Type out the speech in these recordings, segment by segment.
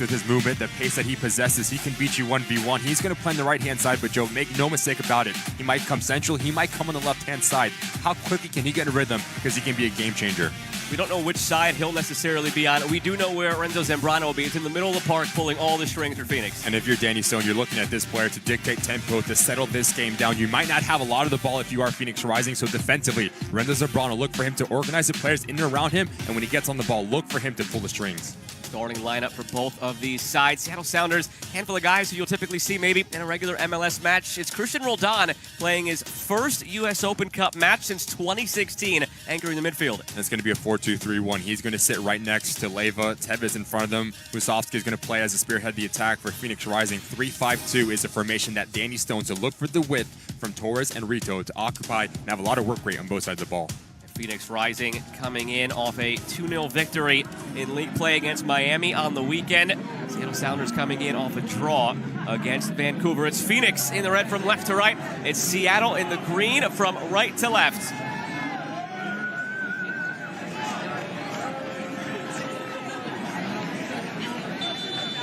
With his movement, the pace that he possesses, he can beat you 1v1. He's going to play on the right-hand side, but Joe, make no mistake about it. He might come central. He might come on the left-hand side. How quickly can he get a rhythm? Because he can be a game changer. We don't know which side he'll necessarily be on. We do know where Renzo Zambrano will be. It's in the middle of the park, pulling all the strings for Phoenix. And if you're Danny Stone, you're looking at this player to dictate tempo, to settle this game down. You might not have a lot of the ball if you are Phoenix Rising, so defensively, Renzo Zambrano, look for him to organize the players in and around him, and when he gets on the ball, look for him to pull the strings. Starting lineup for both of these sides. Seattle Sounders, handful of guys who you'll typically see maybe in a regular MLS match. It's Christian Roldan playing his first U.S. Open Cup match since 2016, anchoring the midfield. And it's going to be a 4-2-3-1. He's going to sit right next to Leyva. Tevez in front of them. Musovski is going to play as a spearhead the attack for Phoenix Rising. 3-5-2 is a formation that Danny Stone to look for the width from Torres and Rito to occupy and have a lot of work rate on both sides of the ball. Phoenix Rising coming in off a 2-0 victory in league play against Miami on the weekend. Seattle Sounders coming in off a draw against Vancouver. It's Phoenix in the red from left to right. It's Seattle in the green from right to left.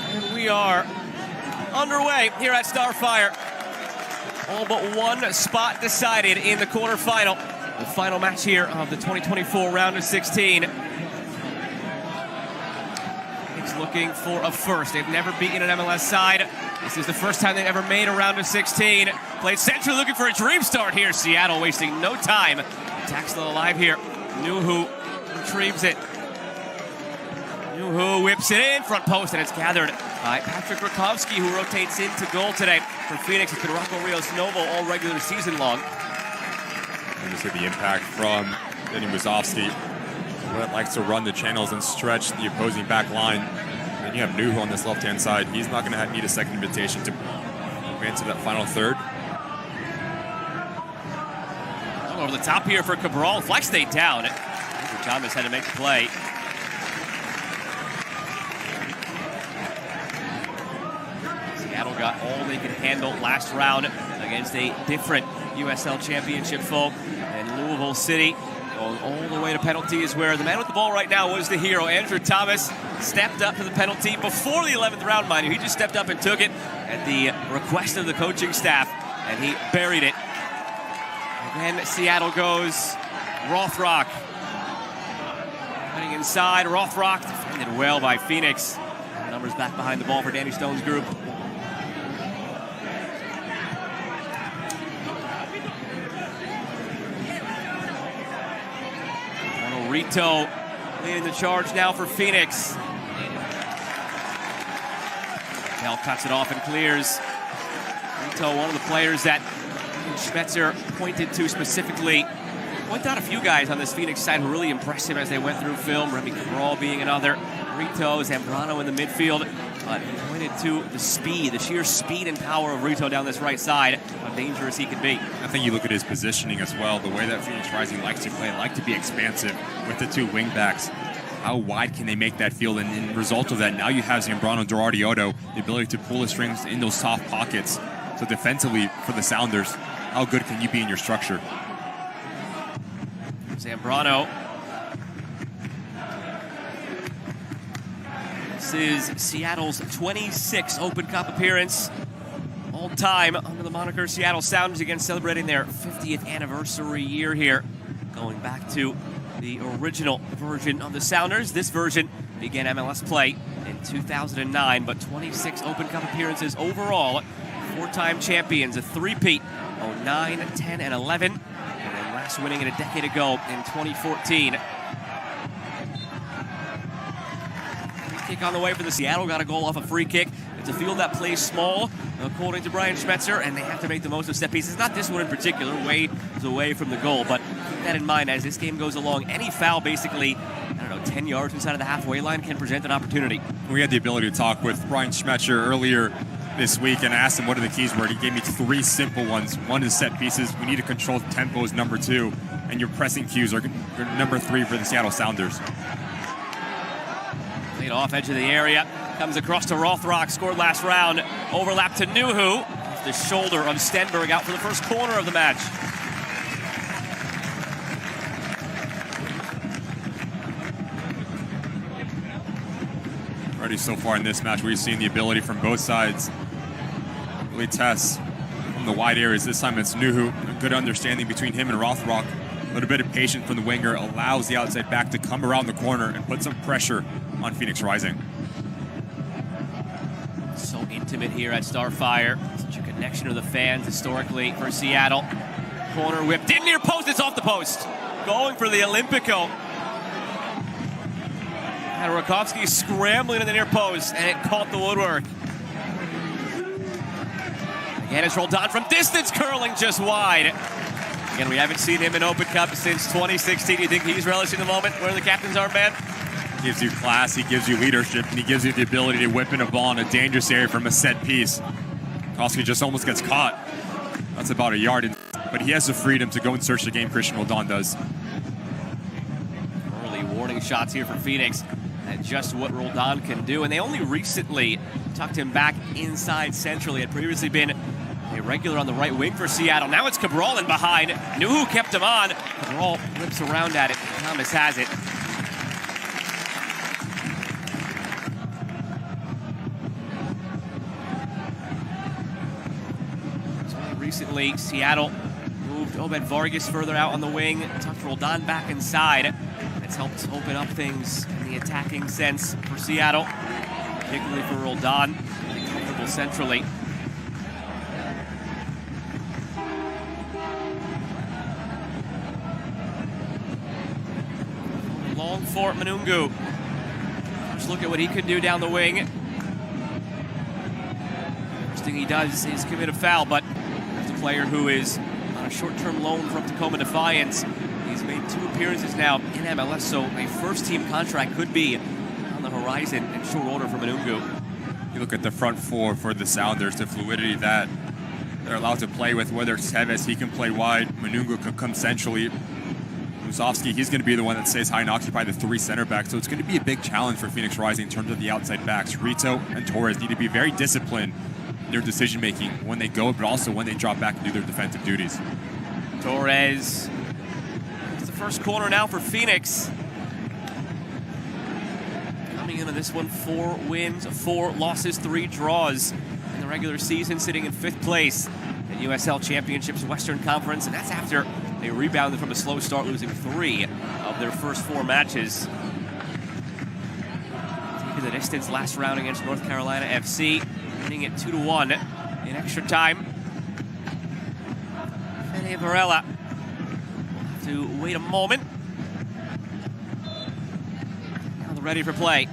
And we are underway here at Starfire. All but one spot decided in the quarterfinal. The final match here of the 2024 round of 16. It's looking for a first. They've never beaten an MLS side. This is the first time they've ever made a round of 16. Played centrally, looking for a dream start here. Seattle wasting no time. Attack's still alive here. Nuhu retrieves it. Nuhu whips it in, front post, and it's gathered by Patrick Rakovsky, who rotates into goal today for Phoenix. It's been Rocco Rios Novo all regular season long. And just get the impact from Denny Musovski, who likes to run the channels and stretch the opposing back line. And you have Nuhu on this left-hand side. He's not going to need a second invitation to advance to that final third. Over the top here for Cabral. Flex stayed down. Andrew Thomas had to make the play. Seattle got all they could handle last round against a different USL Championship foe, and Louisville City going all the way to penalties, where the man with the ball right now was the hero. Andrew Thomas stepped up to the penalty before the 11th round, mind you. He just stepped up and took it at the request of the coaching staff, and he buried it. And then Seattle goes. Rothrock cutting inside. Rothrock defended well by Phoenix. Numbers back behind the ball for Danny Stone's group. Rito leading the charge now for Phoenix. Bell cuts it off and clears. Rito, one of the players that Schmetzer pointed to specifically. Pointed out a few guys on this Phoenix side who really impressed him as they went through film. Remy Cabral being another. Rito, Zambrano in the midfield. Pointed to the speed, the sheer speed and power of Rito down this right side, how dangerous he can be. I think you look at his positioning as well, the way that Phoenix Rising likes to play, like to be expansive with the two wingbacks. How wide can they make that field? And in result of that, now you have Zambrano, Dorardiotto, the ability to pull the strings in those soft pockets. So defensively for the Sounders, how good can you be in your structure? Zambrano. This is Seattle's 26th Open Cup appearance all time under the moniker Seattle Sounders, again celebrating their 50th anniversary year here, going back to the original version of the Sounders. This version began MLS play in 2009, but 26 Open Cup appearances overall, four-time champions, a three-peat, 09, 10, and 11, and then last winning it a decade ago in 2014. Kick on the way for the Seattle, got a goal off a free kick. It's a field that plays small, according to Brian Schmetzer, and they have to make the most of set pieces. Not this one in particular, way away from the goal, but keep that in mind as this game goes along. Any foul basically, 10 yards inside of the halfway line can present an opportunity. We had the ability to talk with Brian Schmetzer earlier this week and asked him what are the keys were. He gave me three simple ones. One is set pieces. We need to control tempo is number 2, and your pressing cues are number 3 for the Seattle Sounders. Played off edge of the area, comes across to Rothrock, scored last round, overlap to Nuhu, off the shoulder of Stenberg, out for the first corner of the match. already so far in this match. We've seen the ability from both sides really test from the wide areas. This time it's Nuhu. A good understanding between him and Rothrock. A little bit of patience from the winger allows the outside back to come around the corner and put some pressure on Phoenix Rising. So intimate here at Starfire. Such a connection to the fans historically for Seattle. Corner whipped in near post. It's off the post. Going for the Olympico. And Rakovsky scrambling in the near post, and it caught the woodwork. Again, it's rolled on from distance, curling just wide. Again, we haven't seen him in Open Cup since 2016. You think he's relishing the moment where the captain's armband? He gives you class, he gives you leadership, and he gives you the ability to whip in a ball in a dangerous area from a set piece. Rakovsky just almost gets caught. That's about a yard in, but he has the freedom to go and search the game. Christian Roldan does. Early warning shots here for Phoenix. And just what Roldan can do. And they only recently tucked him back inside centrally. Had previously been a regular on the right wing for Seattle. Now it's Cabral in behind. Nuhu kept him on. Cabral whips around at it. Thomas has it. Recently, Seattle moved Obed Vargas further out on the wing, tucked Roldan back inside. It's helped open up things in the attacking sense for Seattle, particularly for Roldan, comfortable centrally. Long for Manungu. First look at what he can do down the wing. First thing he does is commit a foul, but player who is on a short-term loan from Tacoma Defiance. He's made 2 appearances now in MLS, so a first-team contract could be on the horizon in short order for Manungu. You look at the front four for the Sounders, the fluidity that they're allowed to play with, whether it's Tevez, he can play wide, Manungu could come centrally. Musovsky, he's going to be the one that stays high and occupy the 3 center backs, so it's going to be a big challenge for Phoenix Rising in terms of the outside backs. Rito and Torres need to be very disciplined their decision-making when they go, but also when they drop back and do their defensive duties. Torres. It's the first corner now for Phoenix. Coming into this one, 4 wins, 4 losses, 3 draws in the regular season, sitting in 5th place in USL Championships Western Conference, and that's after they rebounded from a slow start, losing 3 of their first 4 matches. Taking the distance last round against North Carolina FC. Winning it 2-1 in extra time. Fede Varela will have to wait a moment. Now they're ready for play.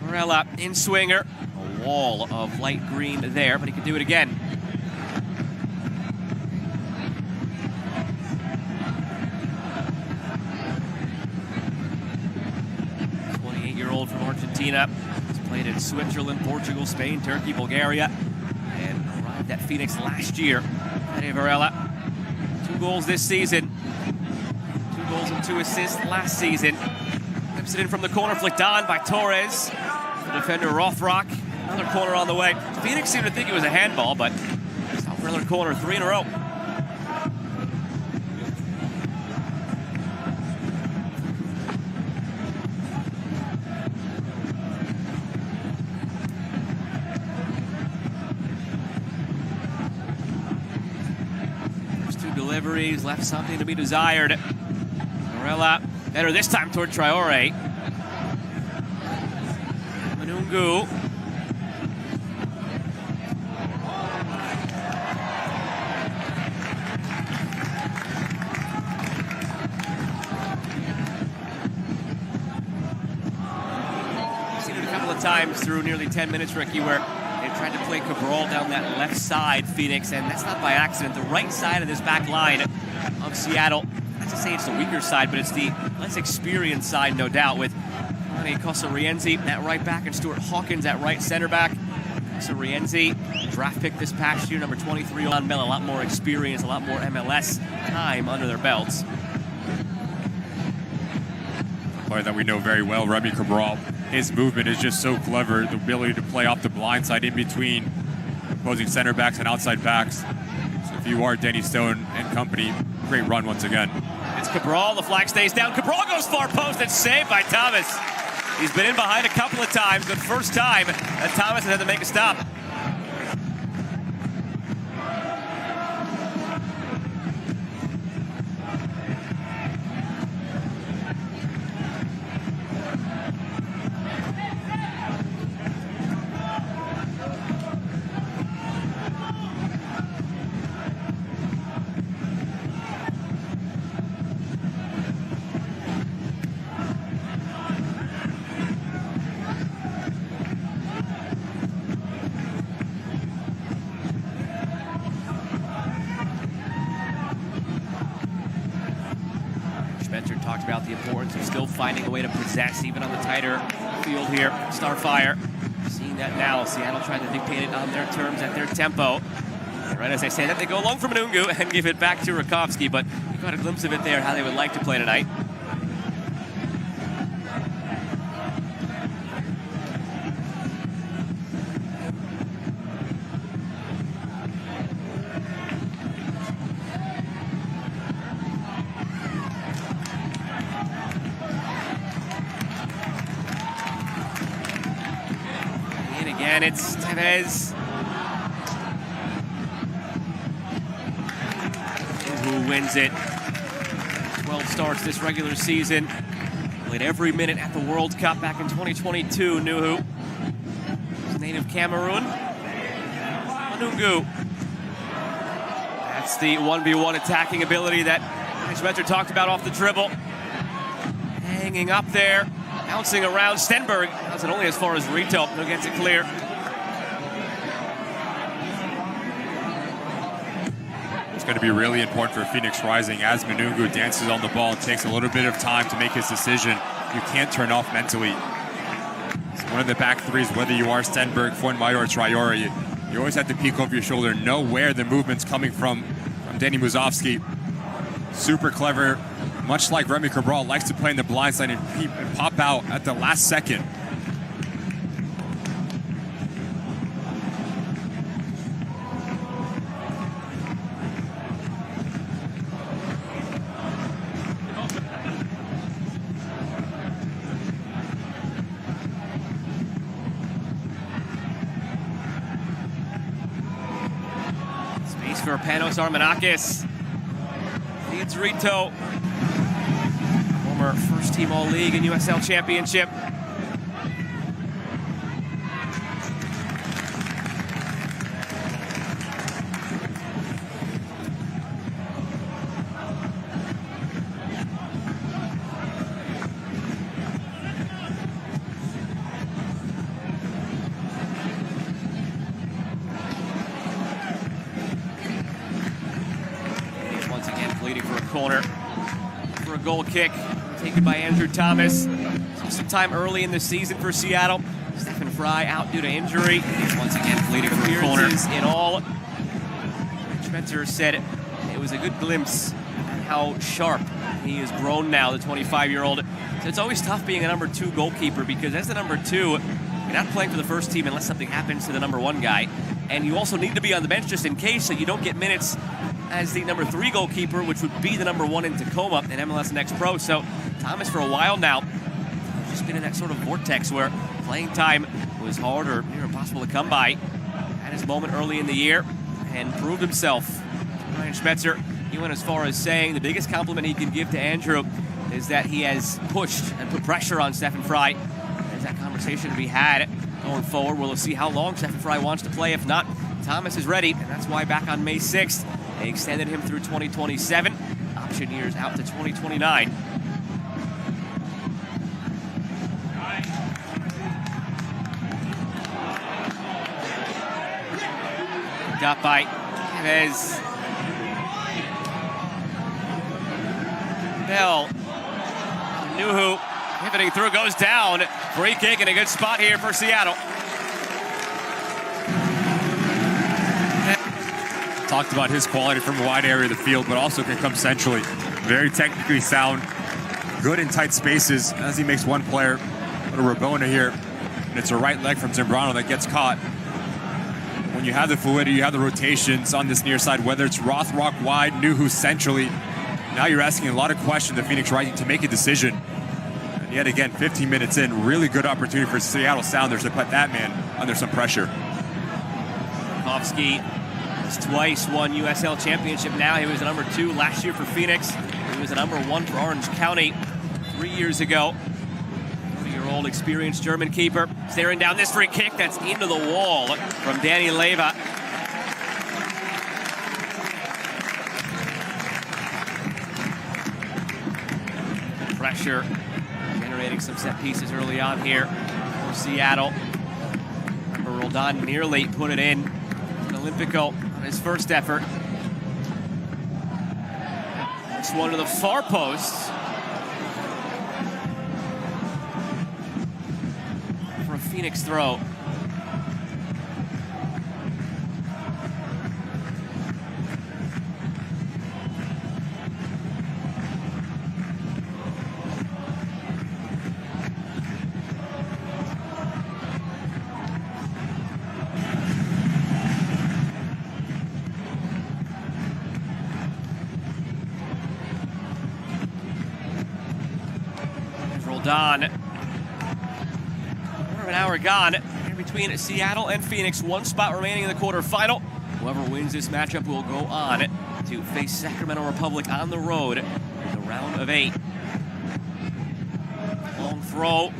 Varela in swinger. A wall of light green there, but he can do it again. The 28-year-old from Argentina. Played in Switzerland, Portugal, Spain, Turkey, Bulgaria, and arrived at Phoenix last year. Fede Varela, 2 goals this season, 2 goals and 2 assists last season. Whips it in from the corner, flicked on by Torres. The defender Rothrock, another corner on the way. Phoenix seemed to think it was a handball, but it's out for another corner, 3 in a row. Deliveries left something to be desired. Varela better this time toward Traore. Manungu. Seen it a couple of times through nearly 10 minutes, Ricky, where they tried to play Cabral down that left side, Phoenix, and that's not by accident. The right side of this back line of Seattle, not to say it's the weaker side, but it's the less experienced side, no doubt, with Ronnie Cosarienzi at right back and Stuart Hawkins at right center back. Cosarienzi, draft pick this past year, number 23 on Mel, a lot more experience, a lot more MLS time under their belts. A player that we know very well, Remy Cabral. His movement is just so clever, the ability to play off the blind side in between opposing center backs and outside backs. So if you are Denny Stone and company, great run once again. It's Cabral, the flag stays down. Cabral goes far post, and saved by Thomas. He's been in behind a couple of times, but first time that Thomas has had to make a stop. Spencer talked about the importance of still finding a way to possess, even on the tighter field here. Starfire, seeing that now. Seattle trying to dictate it on their terms, at their tempo. And right as I say that, they go long from Manungu and give it back to Rakovsky, but you got a glimpse of it there, how they would like to play tonight. And it's Tevez who wins it. 12 starts this regular season. Played every minute at the World Cup back in 2022. Nuhu, native Cameroon. Manungu. That's the 1v1 attacking ability that Spencer talked about off the dribble. Hanging up there. Bouncing around. Stenberg does it only as far as Rito. Who gets it clear. It's going to be really important for Phoenix Rising as Manungu dances on the ball and takes a little bit of time to make his decision. You can't turn off mentally. It's one of the back threes, whether you are Stenberg, Foyt-Mayor, or Traore, you always have to peek over your shoulder, know where the movement's coming from Denny Musovski. Super clever. Much like Remy Cabral, likes to play in the blind side and pop out at the last second. Space for Panos Armanakis. Leads Rito. Former first team All-League and USL Championship. He's once again pleading for a corner, for a goal kick. Taken by Andrew Thomas. Some time early in the season for Seattle. Stephen Fry out due to injury. He's once again pleading for a corner. In all, Spencer said it was a good glimpse at how sharp he has grown now, the 25-year-old. So it's always tough being a number 2 goalkeeper because as the number 2, you're not playing for the first team unless something happens to the number 1 guy. And you also need to be on the bench just in case so you don't get minutes as the number 3 goalkeeper, which would be the number 1 in Tacoma in MLS Next Pro. So Thomas, for a while now, just been in that sort of vortex where playing time was hard or near impossible to come by. Had his moment early in the year and proved himself. Ryan Spencer, he went as far as saying the biggest compliment he can give to Andrew is that he has pushed and put pressure on Stephen Fry. There's that conversation to be had going forward. We'll see how long Stephen Fry wants to play. If not, Thomas is ready, and that's why back on May 6th, they extended him through 2027. Option years out to 2029. Got by Tevez. Bell. Nuhu pivoting through, goes down. Free kick and a good spot here for Seattle. Talked about his quality from a wide area of the field, but also can come centrally. Very technically sound, good in tight spaces as he makes one player, little Rabona here, and it's a right leg from Zambrano that gets caught. When you have the fluidity, you have the rotations on this near side, whether it's Rothrock wide, Nuhu centrally, now you're asking a lot of questions to Phoenix Rising to make a decision. And Yet again, 15 minutes in, really good opportunity for Seattle Sounders to put that man under some pressure. Kofsky has twice won USL Championship now. He was the number 2 last year for Phoenix. He was the number 1 for Orange County 3 years ago. 30-year-old experienced German keeper staring down this free kick that's into the wall from Danny Leyva. Pressure generating some set pieces early on here for Seattle. Remember, Roldan nearly put it in Olympico on his first effort. This one to the far post for a Phoenix throw. Roldan. Quarter of an hour gone in between Seattle and Phoenix. 1 spot remaining in the quarterfinal. Whoever wins this matchup will go on to face Sacramento Republic on the road in the round of 8. Long throw.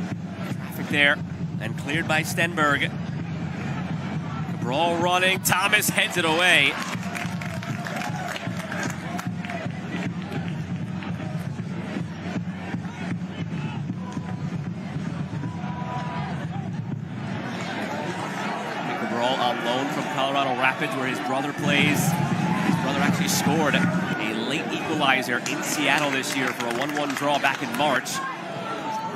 Traffic there. And cleared by Stenberg. Cabral running. Thomas heads it away. On loan from Colorado Rapids, where his brother plays. His brother actually scored a late equalizer in Seattle this year for a 1-1 draw back in March.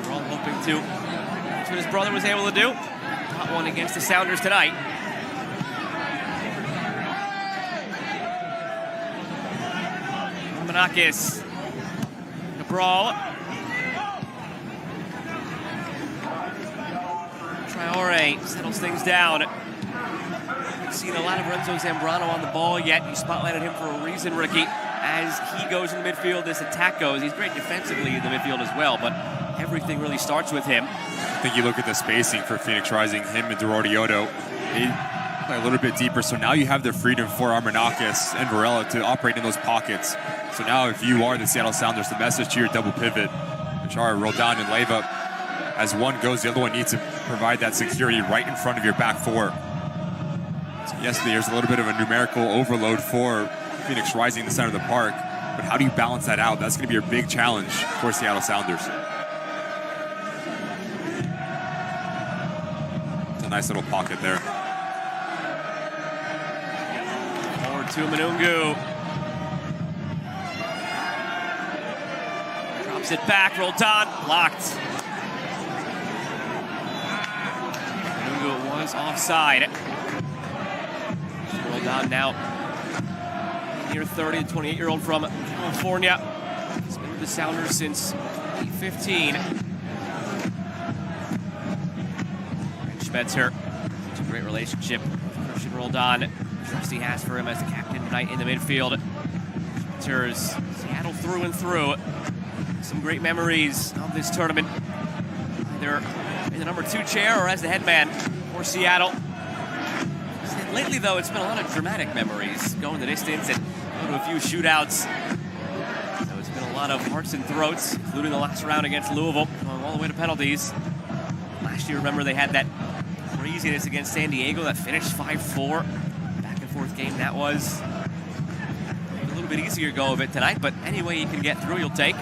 We're all hoping to. That's what his brother was able to do. Got one against the Sounders tonight. Manakis. Cabral. Traore settles things down. Seen a lot of Renzo Zambrano on the ball yet. You spotlighted him for a reason, Ricky. As he goes in the midfield, this attack goes. He's great defensively in the midfield as well, but everything really starts with him. I think you look at the spacing for Phoenix Rising, him and Dorotioto. They play a little bit deeper, so now you have the freedom for Armanakis and Varela to operate in those pockets. So now if you are the Seattle Sounders, the message to your double pivot, which are Roldan and Leyva, as one goes, the other one needs to provide that security right in front of your back 4. Yes, there's a little bit of a numerical overload for Phoenix Rising in the center of the park, but how do you balance that out? That's going to be a big challenge for Seattle Sounders. It's a nice little pocket there. Forward to Manungu. Drops it back, Roldan, blocked. Manungu was offside. Roldan now near 30, the 28-year-old from California. He's been with the Sounders since 2015. Schmetzer, such a great relationship with Christian Roldan. Trust he has for him as the captain tonight in the midfield. Schmetzer's Seattle through and through. Some great memories of this tournament, either in the number 2 chair or as the headman for Seattle. Lately, though, it's been a lot of dramatic memories, going the distance and going to a few shootouts. So it's been a lot of hearts and throats, including the last round against Louisville, going all the way to penalties. Last year, remember, they had that craziness against San Diego that finished 5-4. Back and forth game that was. A little bit easier go of it tonight, but any way you can get through, you'll take.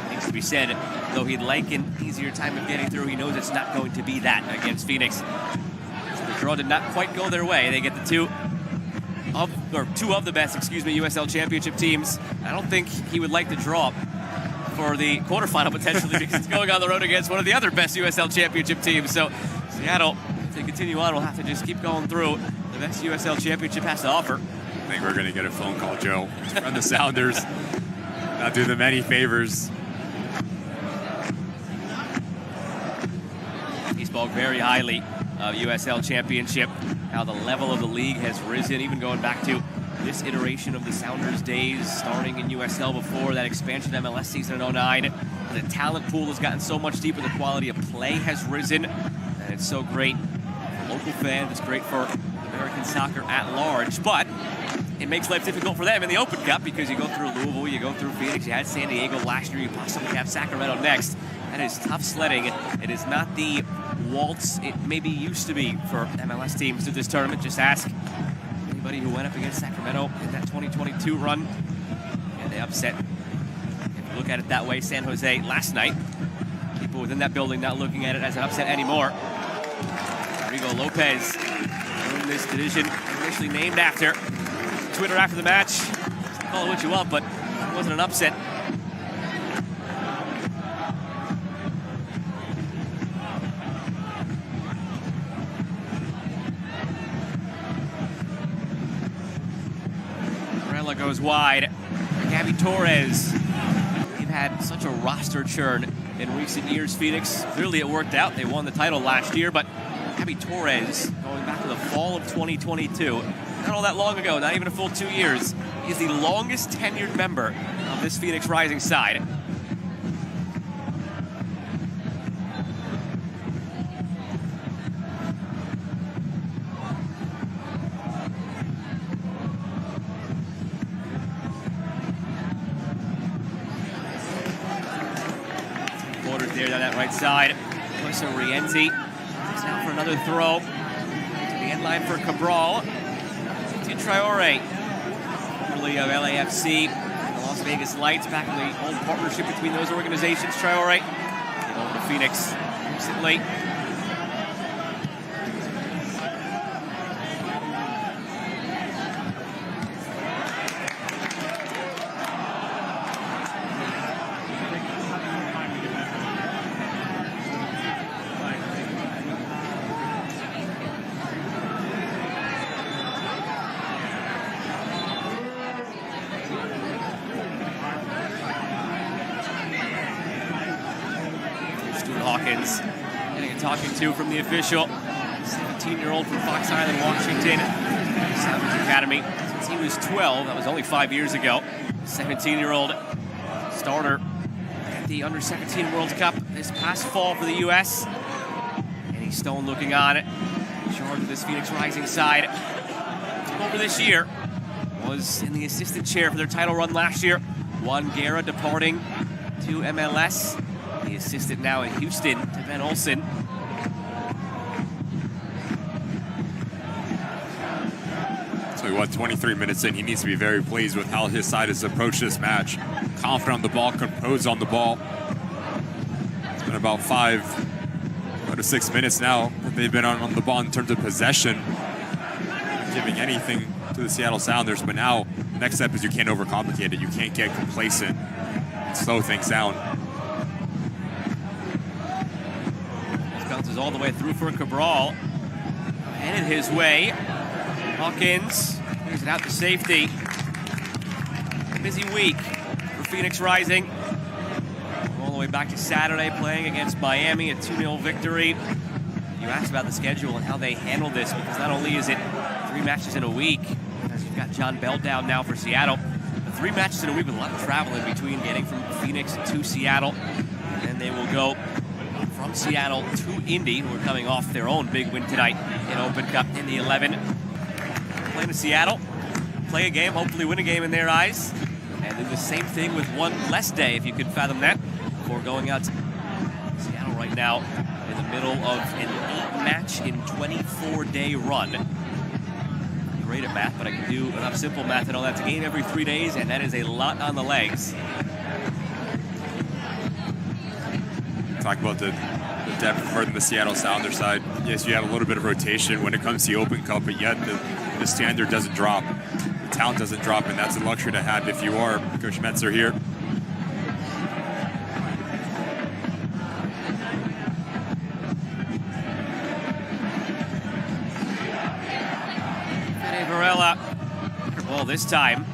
Things to be said. Though he'd like an easier time of getting through, he knows it's not going to be that against Phoenix. So the draw did not quite go their way. They get the two of the best, USL Championship teams. I don't think he would like the draw for the quarterfinal potentially because it's going on the road against one of the other best USL Championship teams. So Seattle, if they continue on, will have to just keep going through. The best USL Championship has to offer. I think we're going to get a phone call, Joe, from the Sounders. Not do them any favors. He spoke very highly of USL Championship, how the level of the league has risen, even going back to this iteration of the Sounders days, starting in USL before that expansion MLS season in 09. The talent pool has gotten so much deeper, the quality of play has risen, and it's so great for local fans, it's great for American soccer at large, but it makes life difficult for them in the Open Cup because you go through Louisville, you go through Phoenix, you had San Diego last year, you possibly have Sacramento next. That is tough sledding. It is not the waltz it maybe used to be for MLS teams through this tournament. Just ask anybody who went up against Sacramento in that 2022 run, and they upset. If you look at it that way, San Jose last night, people within that building not looking at it as an upset anymore. Rodrigo Lopez in this division, initially named after. Twitter after the match, call it what you want, but it wasn't an upset. Varela goes wide. Gabby Torres. They've had such a roster churn in recent years, Phoenix. Clearly it worked out. They won the title last year, but Gabby Torres, going back to the fall of 2022, not all that long ago, not even a full 2 years, is the longest tenured member of this Phoenix Rising side. Quarters there down that right side. Marissa Rienzi is now for another throw. To the end line for Cabral. Traore, formerly of LAFC, and the Las Vegas Lights, back in the old partnership between those organizations. Traore came over to Phoenix recently. Hawkins getting a talking to from the official. 17-year-old from Fox Island, Washington, Sounders Academy. Since he was 12, that was only 5 years ago. 17-year-old starter at the Under-17 World Cup this past fall for the U.S. Eddie Stone looking on it, in charge of this Phoenix Rising side. Took over this year, was in the assistant chair for their title run last year. Juan Guerra departing to MLS. The assistant now in Houston to Ben Olsen. So what, 23 minutes in, he needs to be very pleased with how his side has approached this match. Confident on the ball, composed on the ball. It's been about 5 to 6 minutes now that they've been on the ball in terms of possession, giving anything to the Seattle Sounders. But now, next step is you can't overcomplicate it. You can't get complacent and slow things down. Bounces all the way through for Cabral. Headed his way. Hawkins clears it out to safety. A busy week for Phoenix Rising. All the way back to Saturday, playing against Miami, a 2-0 victory. You asked about the schedule and how they handle this, because not only is it 3 matches in a week, as you've got John Bell down now for Seattle, but 3 matches in a week with a lot of travel in between, getting from Phoenix to Seattle. And then they will go from Seattle to Indy, who are coming off their own big win tonight in Open Cup in the 11. Playing to Seattle, play a game, hopefully win a game in their eyes, and do the same thing with one less day, if you could fathom that, before going out to Seattle right now in the middle of an 8-match in 24-day run. I'm great at math, but I can do enough simple math to know that's a game every 3 days, and that is a lot on the legs. Talk about the depth from the Seattle Sounders side. Yes, you have a little bit of rotation when it comes to the Open Cup, but yet the standard doesn't drop. The talent doesn't drop, and that's a luxury to have if you are Coach Metzer here. Fede Varela, ball this time.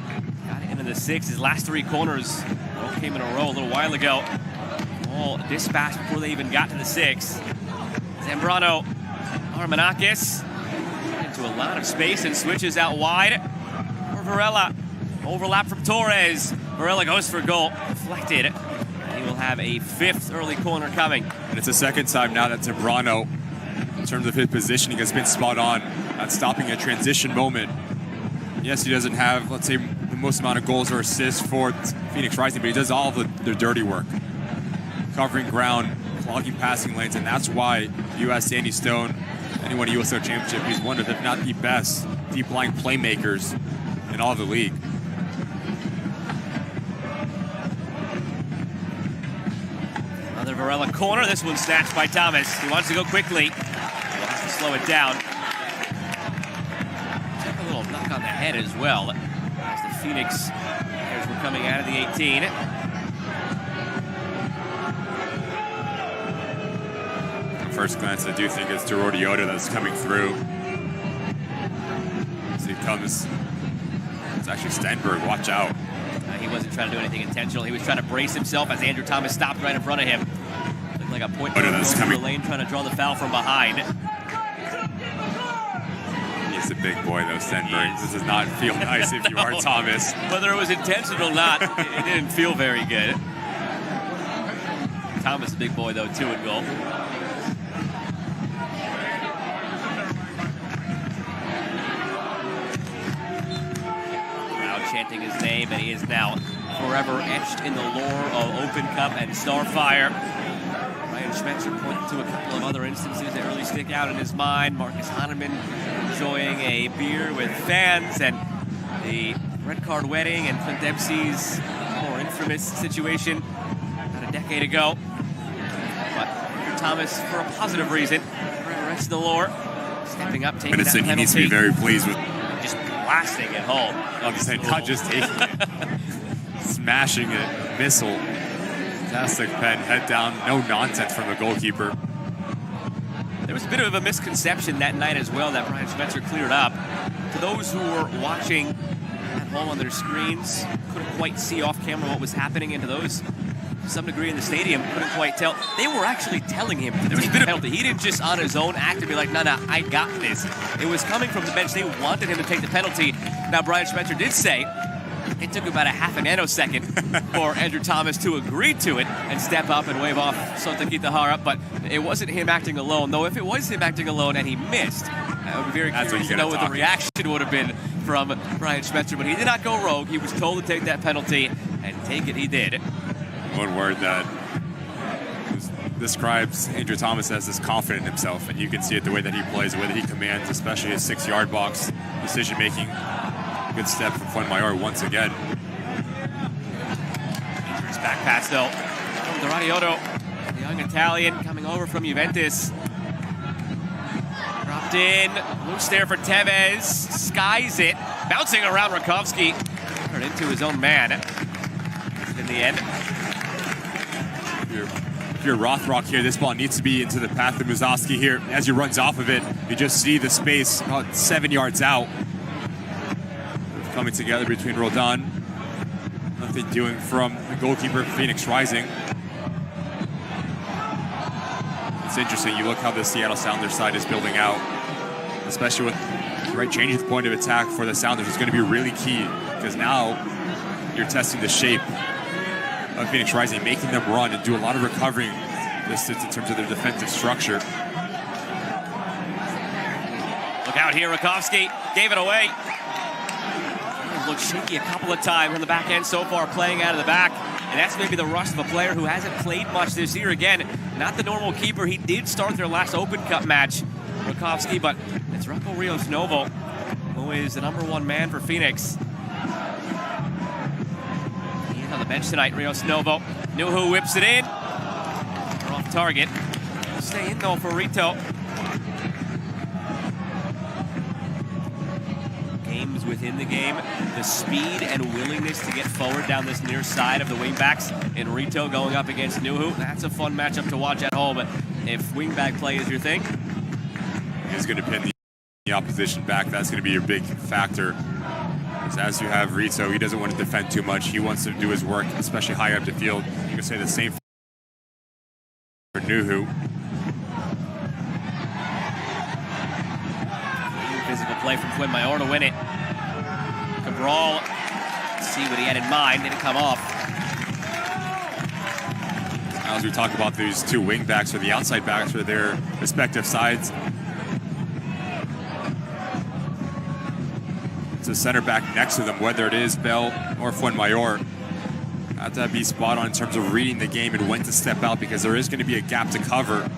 Got it into the 6. His last 3 corners all came in a row a little while ago. All dispatched before they even got to the 6. Zambrano Armanakis into a lot of space and switches out wide. Varela. Overlap from Torres. Varela goes for goal. Deflected. He will have a 5th early corner coming. And it's the second time now that Zambrano, in terms of his positioning, has been spot on at stopping a transition moment. Yes, he doesn't have, let's say, the most amount of goals or assists for Phoenix Rising, but he does all of the dirty work. Covering ground, clogging passing lanes, and that's why you ask Sandy Stone, anyone at USL Championship, he's one of, if not the best, deep-lying playmakers in all of the league. Another Varela corner. This one snatched by Thomas. He wants to go quickly. He'll have to slow it down. Took a little knock on the head as well as the Phoenix players were coming out of the 18. At first glance, I do think it's Dorotioto that's coming through. As he comes, it's actually Stenberg. Watch out. He wasn't trying to do anything intentional. He was trying to brace himself as Andrew Thomas stopped right in front of him. Looked like a point guard going through the lane trying to draw the foul from behind. He's a big boy, though, Stenberg. This does not feel nice if you are Thomas. Whether it was intentional or not, it didn't feel very good. Thomas, a big boy, though, too, in goal. Chanting his name, and he is now forever etched in the lore of Open Cup and Starfire. Ryan Schmetzer pointed to a couple of other instances that really stick out in his mind. Marcus Hahnemann enjoying a beer with fans, and the red card wedding, and Clint Dempsey's more infamous situation about a decade ago. But Thomas, for a positive reason, forever etched in the lore, stepping up, taking that penalty. He needs to be very pleased with blasting it home. I'm saying, not just taking it, smashing it, missile. Fantastic pen, head down, no nonsense from the goalkeeper. There was a bit of a misconception that night as well that Brian Schmetzer cleared up. To those who were watching at home on their screens, couldn't quite see off camera what was happening, and to those to some degree in the stadium couldn't quite tell. They were actually telling him to take the penalty. He didn't just on his own act and be like, no, I got this. It was coming from the bench. They wanted him to take the penalty. Now, Brian Schmetzer did say it took about a half a nanosecond for Andrew Thomas to agree to it and step up and wave off Sota Kitahara, but it wasn't him acting alone. Though if it was him acting alone and he missed, I would be very curious to know what the reaction would have been from Brian Schmetzer, but he did not go rogue. He was told to take that penalty, and take it he did. One word that describes Andrew Thomas as this confident in himself, and you can see it the way that he plays, the way that he commands, especially his 6-yard box decision-making. Good step from Fuenmayor once again. Dangerous back pass, though. Dorotioto, the young Italian, coming over from Juventus. Dropped in, loose there for Tevez, skies it, bouncing around Rakowski. Turned into his own man in the end. If you're Rothrock here, this ball needs to be into the path of Muzoski here. As he runs off of it, you just see the space about 7 yards out. Coming together between Roldan. Nothing doing from the goalkeeper, Phoenix Rising. It's interesting, you look how the Seattle Sounders side is building out, especially with right changing the point of attack for the Sounders is going to be really key, because now you're testing the shape of Phoenix Rising, making them run and do a lot of recovering this in terms of their defensive structure. Look out here, Rakowski gave it away. Looked shaky a couple of times on the back end so far, playing out of the back. And that's maybe the rust of a player who hasn't played much this year. Again, not the normal keeper. He did start their last Open Cup match, Rakowski, but it's Rocco Rios Novo, who is the #1 man for Phoenix. He's on the bench tonight, Rios Novo. Nuhu whips it in. They're off target. He'll stay in though for Rito. Games within the game, the speed and willingness to get forward down this near side of the wingbacks, and Rito going up against Nuhu. That's a fun matchup to watch at home. If wingback play is your thing, he's going to pin the opposition back. That's going to be your big factor. As you have Rito, he doesn't want to defend too much. He wants to do his work, especially high up the field. You can say the same for Nuhu. Physical play from Fuenmayor to win it. Cabral, see what he had in mind, didn't come off. As we talk about these two wing backs or the outside backs for their respective sides, it's a center back next to them, whether it is Bell or Fuenmayor. Have to be spot on in terms of reading the game and when to step out, because there is going to be a gap to cover.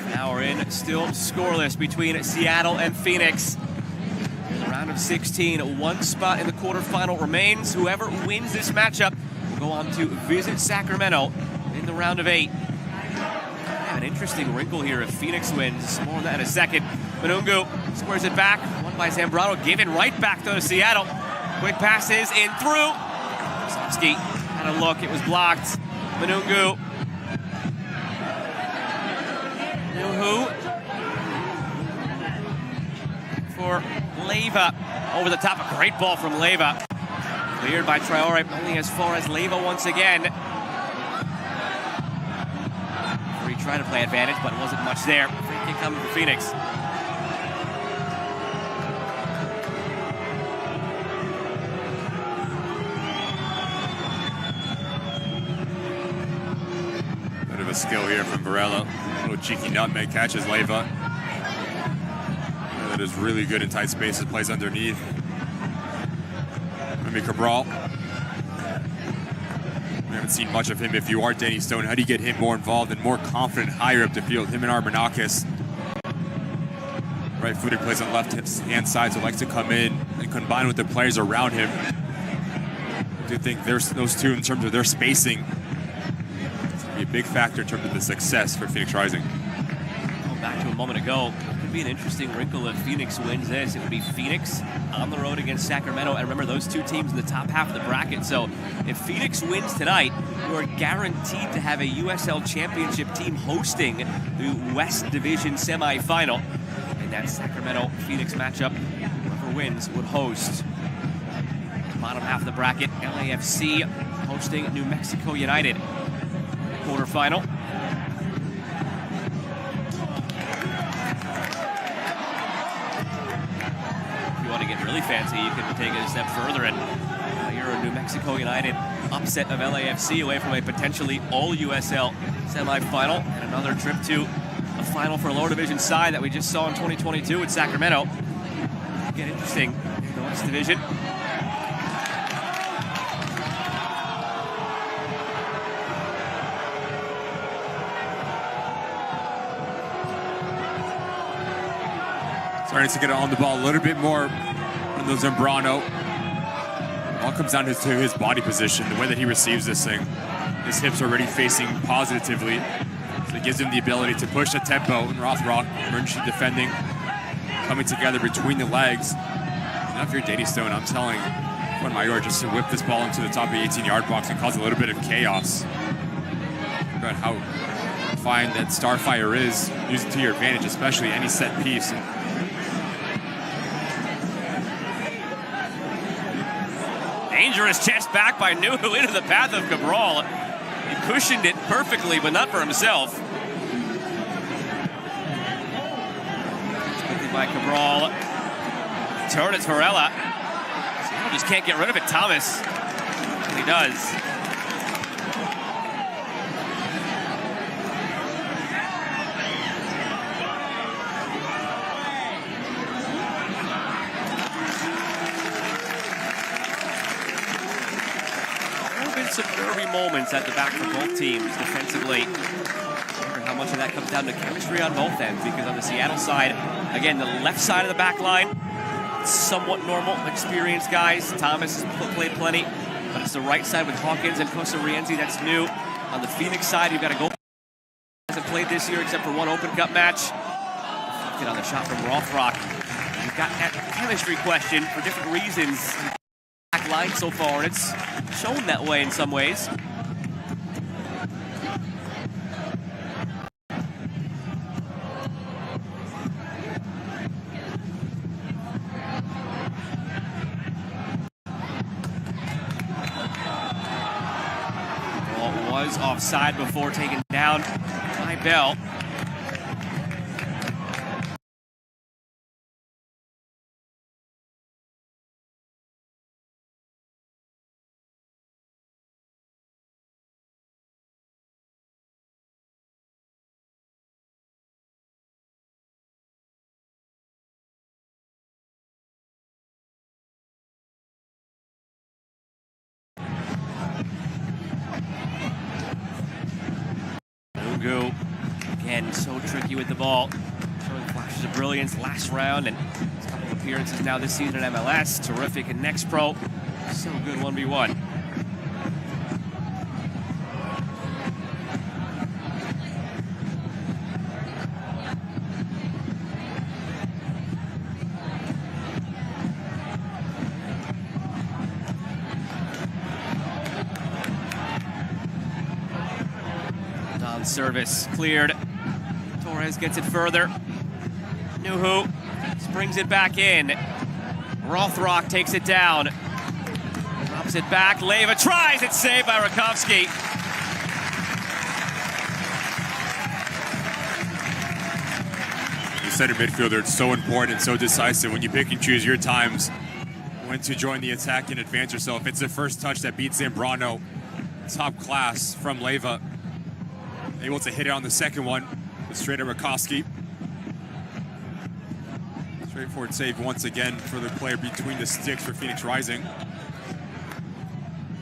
Now we're in, still scoreless between Seattle and Phoenix. Round of 16, one spot in the quarterfinal remains. Whoever wins this matchup will go on to visit Sacramento in the round of 8. An interesting wrinkle here if Phoenix wins. More on that in a second. Manungu squares it back. Won by Zambrano. Given right back though to Seattle. Quick passes in through. Sofsky had a look. It was blocked. Manungu. Nuhu. For Leyva. Over the top. A great ball from Leyva. Cleared by Traore. Only as far as Leyva once again. Tried to play advantage, but it wasn't much there. Free kick coming for Phoenix. Bit of a skill here from Varela. A little cheeky nutmeg catches Leyva. That is really good in tight spaces, plays underneath. Maybe Cabral. We haven't seen much of him. If you are Danny Stone, how do you get him more involved and more confident higher up the field? Him and Armenakis. Right-footed, plays on the left-hand side, so likes to come in and combine with the players around him. I do think there's those two in terms of their spacing. It's going to be a big factor in terms of the success for Phoenix Rising. Going back to a moment ago, it could be an interesting wrinkle if Phoenix wins this. It would be Phoenix on the road against Sacramento, and remember those two teams in the top half of the bracket. So if Phoenix wins tonight, you are guaranteed to have a USL Championship team hosting the West Division semifinal. And that Sacramento-Phoenix matchup, whoever wins would host bottom half of the bracket, LAFC hosting New Mexico United. Quarterfinal. Want to get really fancy, you can take it a step further, and you're a New Mexico United upset of LAFC away from a potentially all-USL semifinal and another trip to a final for a lower division side that we just saw in 2022 with Sacramento. Get interesting in the West Division. Starting to get on the ball a little bit more on the Zambrano. All comes down to his body position, the way that he receives this thing. His hips are already facing positively, so it gives him the ability to push the tempo. And Rothrock, emergency defending, coming together between the legs. Now if you're Danny Stone, I'm telling Fuenmayor just to whip this ball into the top of the 18-yard box and cause a little bit of chaos. About how fine that Starfire is. Use it to your advantage, especially any set piece. Dangerous chest back by Nuhu into the path of Cabral. He cushioned it perfectly, but not for himself. Taken by Cabral. Turn it to Varela. Seattle just can't get rid of it, Thomas. And he does. Some nervy moments at the back for both teams defensively. How much of that comes down to chemistry on both ends, because on the Seattle side, again, the left side of the back line, somewhat normal, experienced guys. Thomas has played plenty, but it's the right side with Hawkins and Costa Rienzi that's new. On the Phoenix side, you've got to go. Hasn't played this year except for one Open Cup match. Deflected on the shot from Rothrock. You've got that chemistry question for different reasons. Back line so far, and it's shown that way in some ways. Ball was offside before taken down by Bell. Nuhu, again, so tricky with the ball. Showing flashes of brilliance last round and a couple of appearances now this season in MLS. Terrific in Next Pro. So good 1v1. On service, cleared. Torres gets it further. Nuhu springs it back in. Rothrock takes it down. Drops it back. Leyva tries. It's saved by Rakovsky. The center midfielder, it's so important, so decisive. When you pick and choose your times when to join the attack and advance yourself. It's the first touch that beats Zambrano. Top class from Leyva. Able to hit it on the second one. Straight at Rakovsky. Straightforward save once again for the player between the sticks for Phoenix Rising.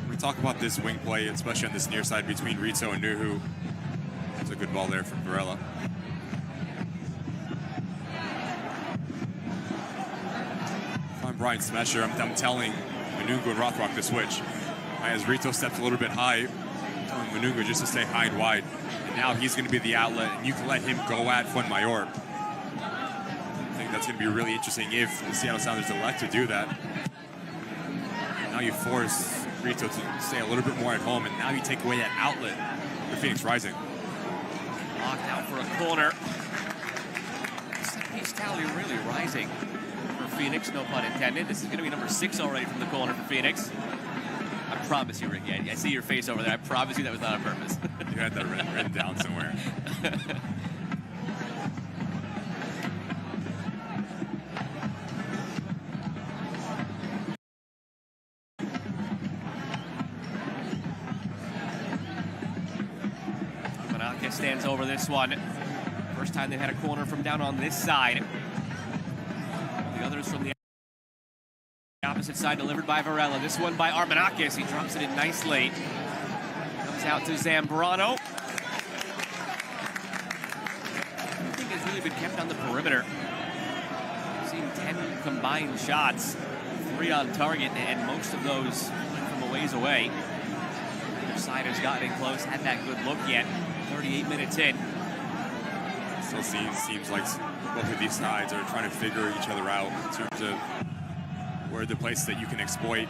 We talk about this wing play, especially on this near side between Rito and Nuhu. It's a good ball there from Varela. If I'm Brian Smesher, I'm telling Manungo and Rothrock to switch. As Rito steps a little bit high, telling Manungo just to stay high and wide. And now he's going to be the outlet, and you can let him go at Fuenmayor. I think that's going to be really interesting if the Seattle Sounders elect to do that. Now you force Rito to stay a little bit more at home, and now you take away that outlet for Phoenix Rising. Locked out for a corner. Set-piece tally really rising for Phoenix, no pun intended. This is going to be number 6 already from the corner for Phoenix. I promise you, Ricky, I see your face over there. I promise you that was not on purpose. You had that written down somewhere. Manaka stands over this one. First time they've had a corner from down on this side. The others from the opposite side delivered by Varela. This one by Armenakis. He drops it in nicely. Comes out to Zambrano. Everything has really been kept on the perimeter. We've seen 10 combined shots, 3 on target, and most of those went from a ways away. Neither side has gotten in close, had that good look yet. 38 minutes in. Still seems like both of these sides are trying to figure each other out in terms of where the place that you can exploit,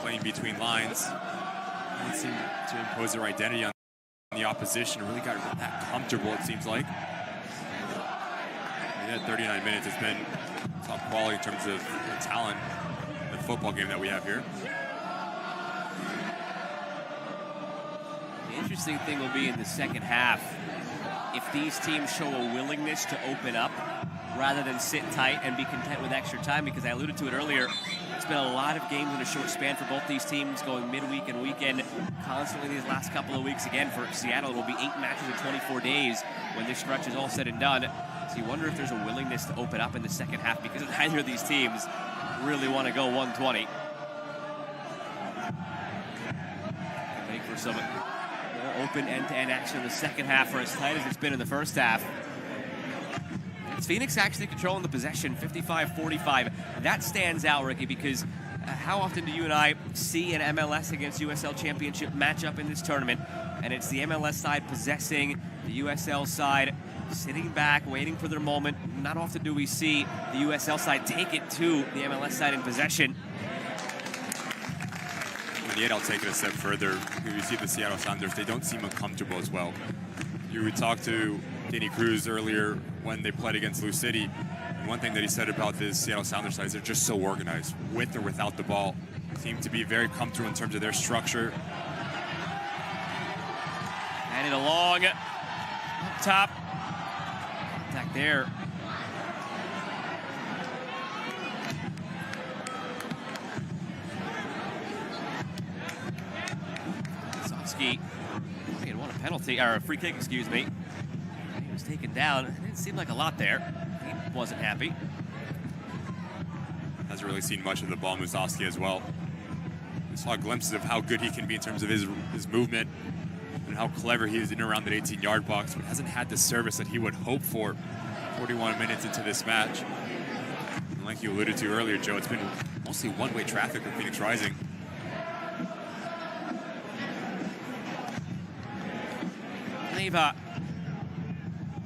playing between lines. They seem to impose their identity on the opposition. Really got that comfortable, it seems like. Yeah, 39 minutes. It's been top quality in terms of the talent, the football game that we have here. The interesting thing will be in the second half if these teams show a willingness to open up rather than sit tight and be content with extra time, because I alluded to it earlier. It's been a lot of games in a short span for both these teams, going midweek and weekend constantly these last couple of weeks. Again, for Seattle, it will be 8 matches in 24 days when this stretch is all said and done. So you wonder if there's a willingness to open up in the second half, because neither of these teams really want to go 120. Make for some more open end-to-end action in the second half, for as tight as it's been in the first half. It's Phoenix actually controlling the possession, 55-45. That stands out, Ricky, because how often do you and I see an MLS against USL championship matchup in this tournament, and it's the MLS side possessing, the USL side sitting back, waiting for their moment. Not often do we see the USL side take it to the MLS side in possession. And yet I'll take it a step further. You see the Seattle Sounders, they don't seem uncomfortable as well. You would talk to Danny Cruz earlier when they played against Lou City. And one thing that he said about the Seattle Sounders side is they're just so organized, with or without the ball. Seem to be very comfortable in terms of their structure. And it along, up top. Contact there. Soski. He had won a penalty, or a free kick, excuse me. He was taken down. It didn't seem like a lot there. He wasn't happy. Hasn't really seen much of the ball, Musovski as well. We saw glimpses of how good he can be in terms of his movement. and how clever he is in around that 18-yard box, but hasn't had the service that he would hope for 41 minutes into this match. And like you alluded to earlier, Joe, it's been mostly one-way traffic with Phoenix Rising. Leva.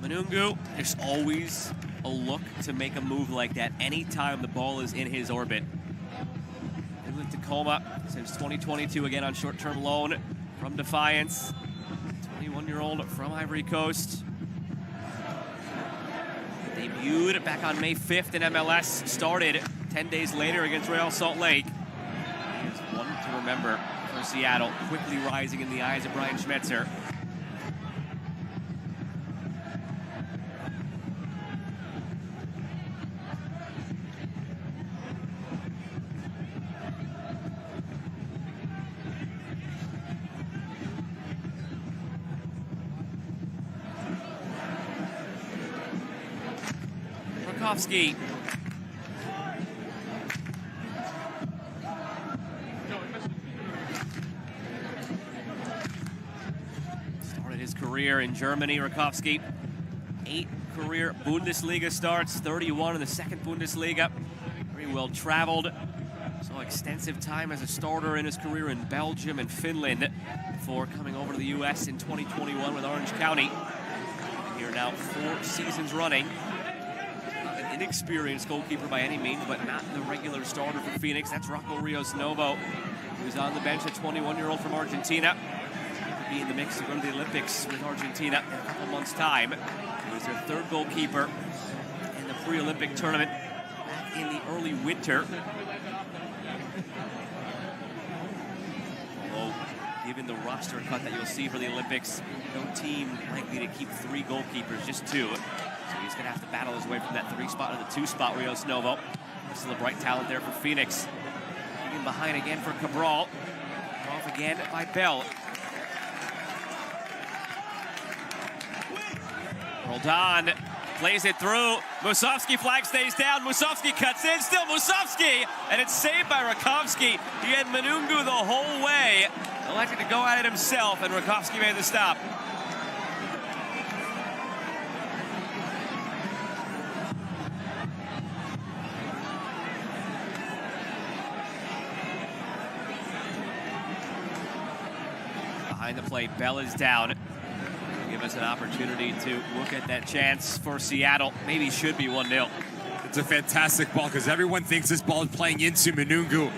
Manungu, there's always a look to make a move like that anytime the ball is in his orbit. Been with Tacoma since 2022, again on short-term loan from Defiance. 21-year-old from Ivory Coast. Debuted back on May 5th in MLS, started 10 days later against Real Salt Lake. He is one to remember for Seattle, quickly rising in the eyes of Brian Schmetzer. Rakowski. Started his career in Germany, Rakowski. 8 career Bundesliga starts, 31 in the second Bundesliga. Very well traveled. So extensive time as a starter in his career in Belgium and Finland before coming over to the U.S. in 2021 with Orange County. Here now 4 seasons running. Inexperienced goalkeeper by any means, but not the regular starter for Phoenix. That's Rocco Rios Novo, who's on the bench, a 21-year-old from Argentina. Could be in the mix to go to the Olympics with Argentina in a couple months' time. He was their 3rd goalkeeper in the pre-Olympic tournament back in the early winter. Although, given the roster cut that you'll see for the Olympics, no team likely to keep 3 goalkeepers, just 2. So he's going to have to battle his way from that 3 spot to the 2 spot, Rios Novo. There's still a bright talent there for Phoenix. Getting behind again for Cabral. Off again by Bell. Roldan plays it through. Musovski flag stays down. Musovski cuts in. Still Musovski. And it's saved by Rakowski. He had Manungu the whole way. Elected to go at it himself, and Rakowski made the stop. Behind the play, Bell is down. Give us an opportunity to look at that chance for Seattle. Maybe should be 1-0. It's a fantastic ball because everyone thinks this ball is playing into Manungu.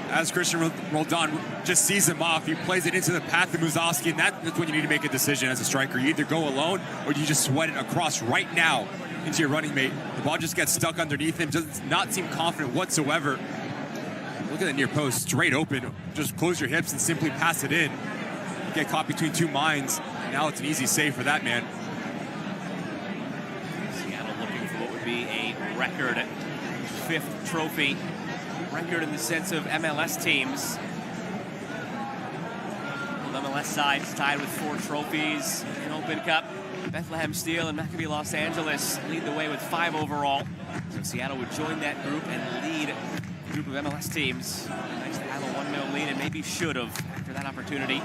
As Christian Roldan just sees him off, he plays it into the path of Musovski, and that's when you need to make a decision as a striker. You either go alone or you just sweat it across right now into your running mate. The ball just gets stuck underneath him, does not seem confident whatsoever. Look at the near post, straight open. Just close your hips and simply pass it in. Get caught between 2 minds. Now it's an easy save for that man. Seattle looking for what would be a record 5th trophy. Record in the sense of MLS teams. The MLS side is tied with 4 trophies in Open Cup. Bethlehem Steel and Maccabi Los Angeles lead the way with 5 overall. So Seattle would join that group and lead the group of MLS teams. Nice to have a 1-0 lead, and maybe should have after that opportunity.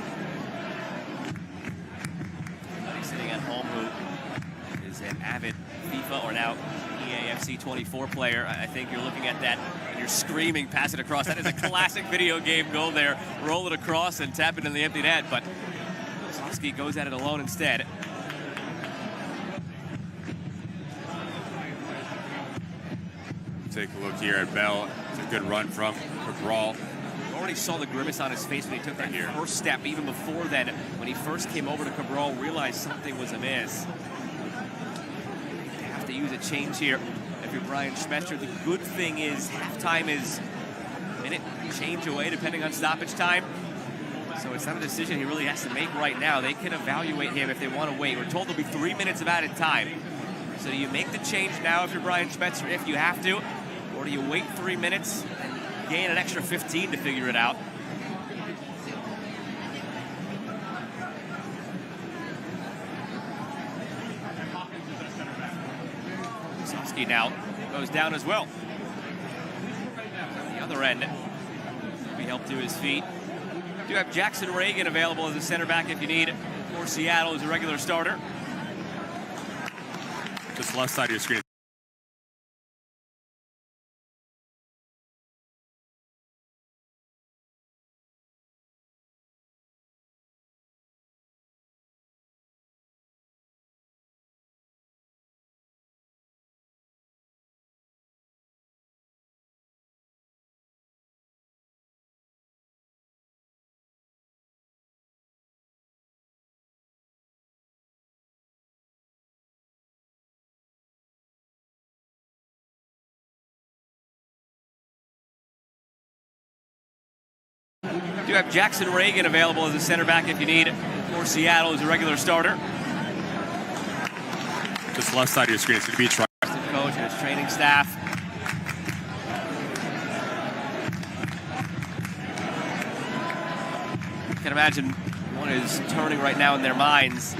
Sitting at home, who is an avid FIFA or now EAFC 24 player. I think you're looking at that and you're screaming, pass it across. That is a classic video game goal there. Roll it across and tap it in the empty net, but Musovski goes at it alone instead. Take a look here at Bell. It's a good run from Cabral. Already saw the grimace on his face when he took that first step. Even before then, when he first came over to Cabral, realized something was amiss. You have to use a change here if you're Brian Schmetzer. The good thing is halftime is a minute change away depending on stoppage time. So it's not a decision he really has to make right now. They can evaluate him if they want to wait. We're told there'll be 3 minutes of added time. So do you make the change now if you're Brian Schmetzer if you have to? Or do you wait 3 minutes and gain an extra 15 to figure it out? Musovski now goes down as well. The other end, be helped to his feet. Do have Jackson Reagan available as a center back if you need for Seattle as a regular starter. Just left side of your screen. You have Jackson Reagan available as a center back if you need it for Seattle as a regular starter. Just left side of your screen. It's going to be a try. Coach and his training staff. I can imagine what is turning right now in their minds.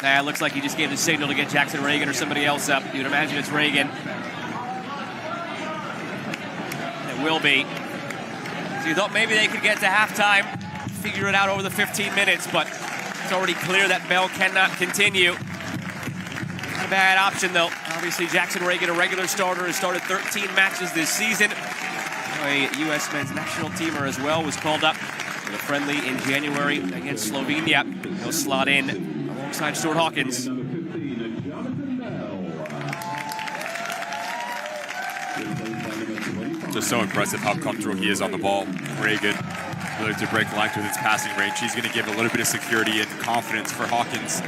It looks like he just gave the signal to get Jackson Reagan or somebody else up. You'd imagine it's Reagan. It will be. So you thought maybe they could get to halftime, figure it out over the 15 minutes, but it's already clear that Bell cannot continue. Not a bad option, though. Obviously, Jackson Reagan, a regular starter, has started 13 matches this season. A U.S. men's national teamer as well was called up for the friendly in January against Slovenia. He'll slot in alongside Stuart Hawkins. Just so impressive how comfortable he is on the ball. Reagan, ability to break lines with his passing range. He's going to give a little bit of security and confidence for Hawkins.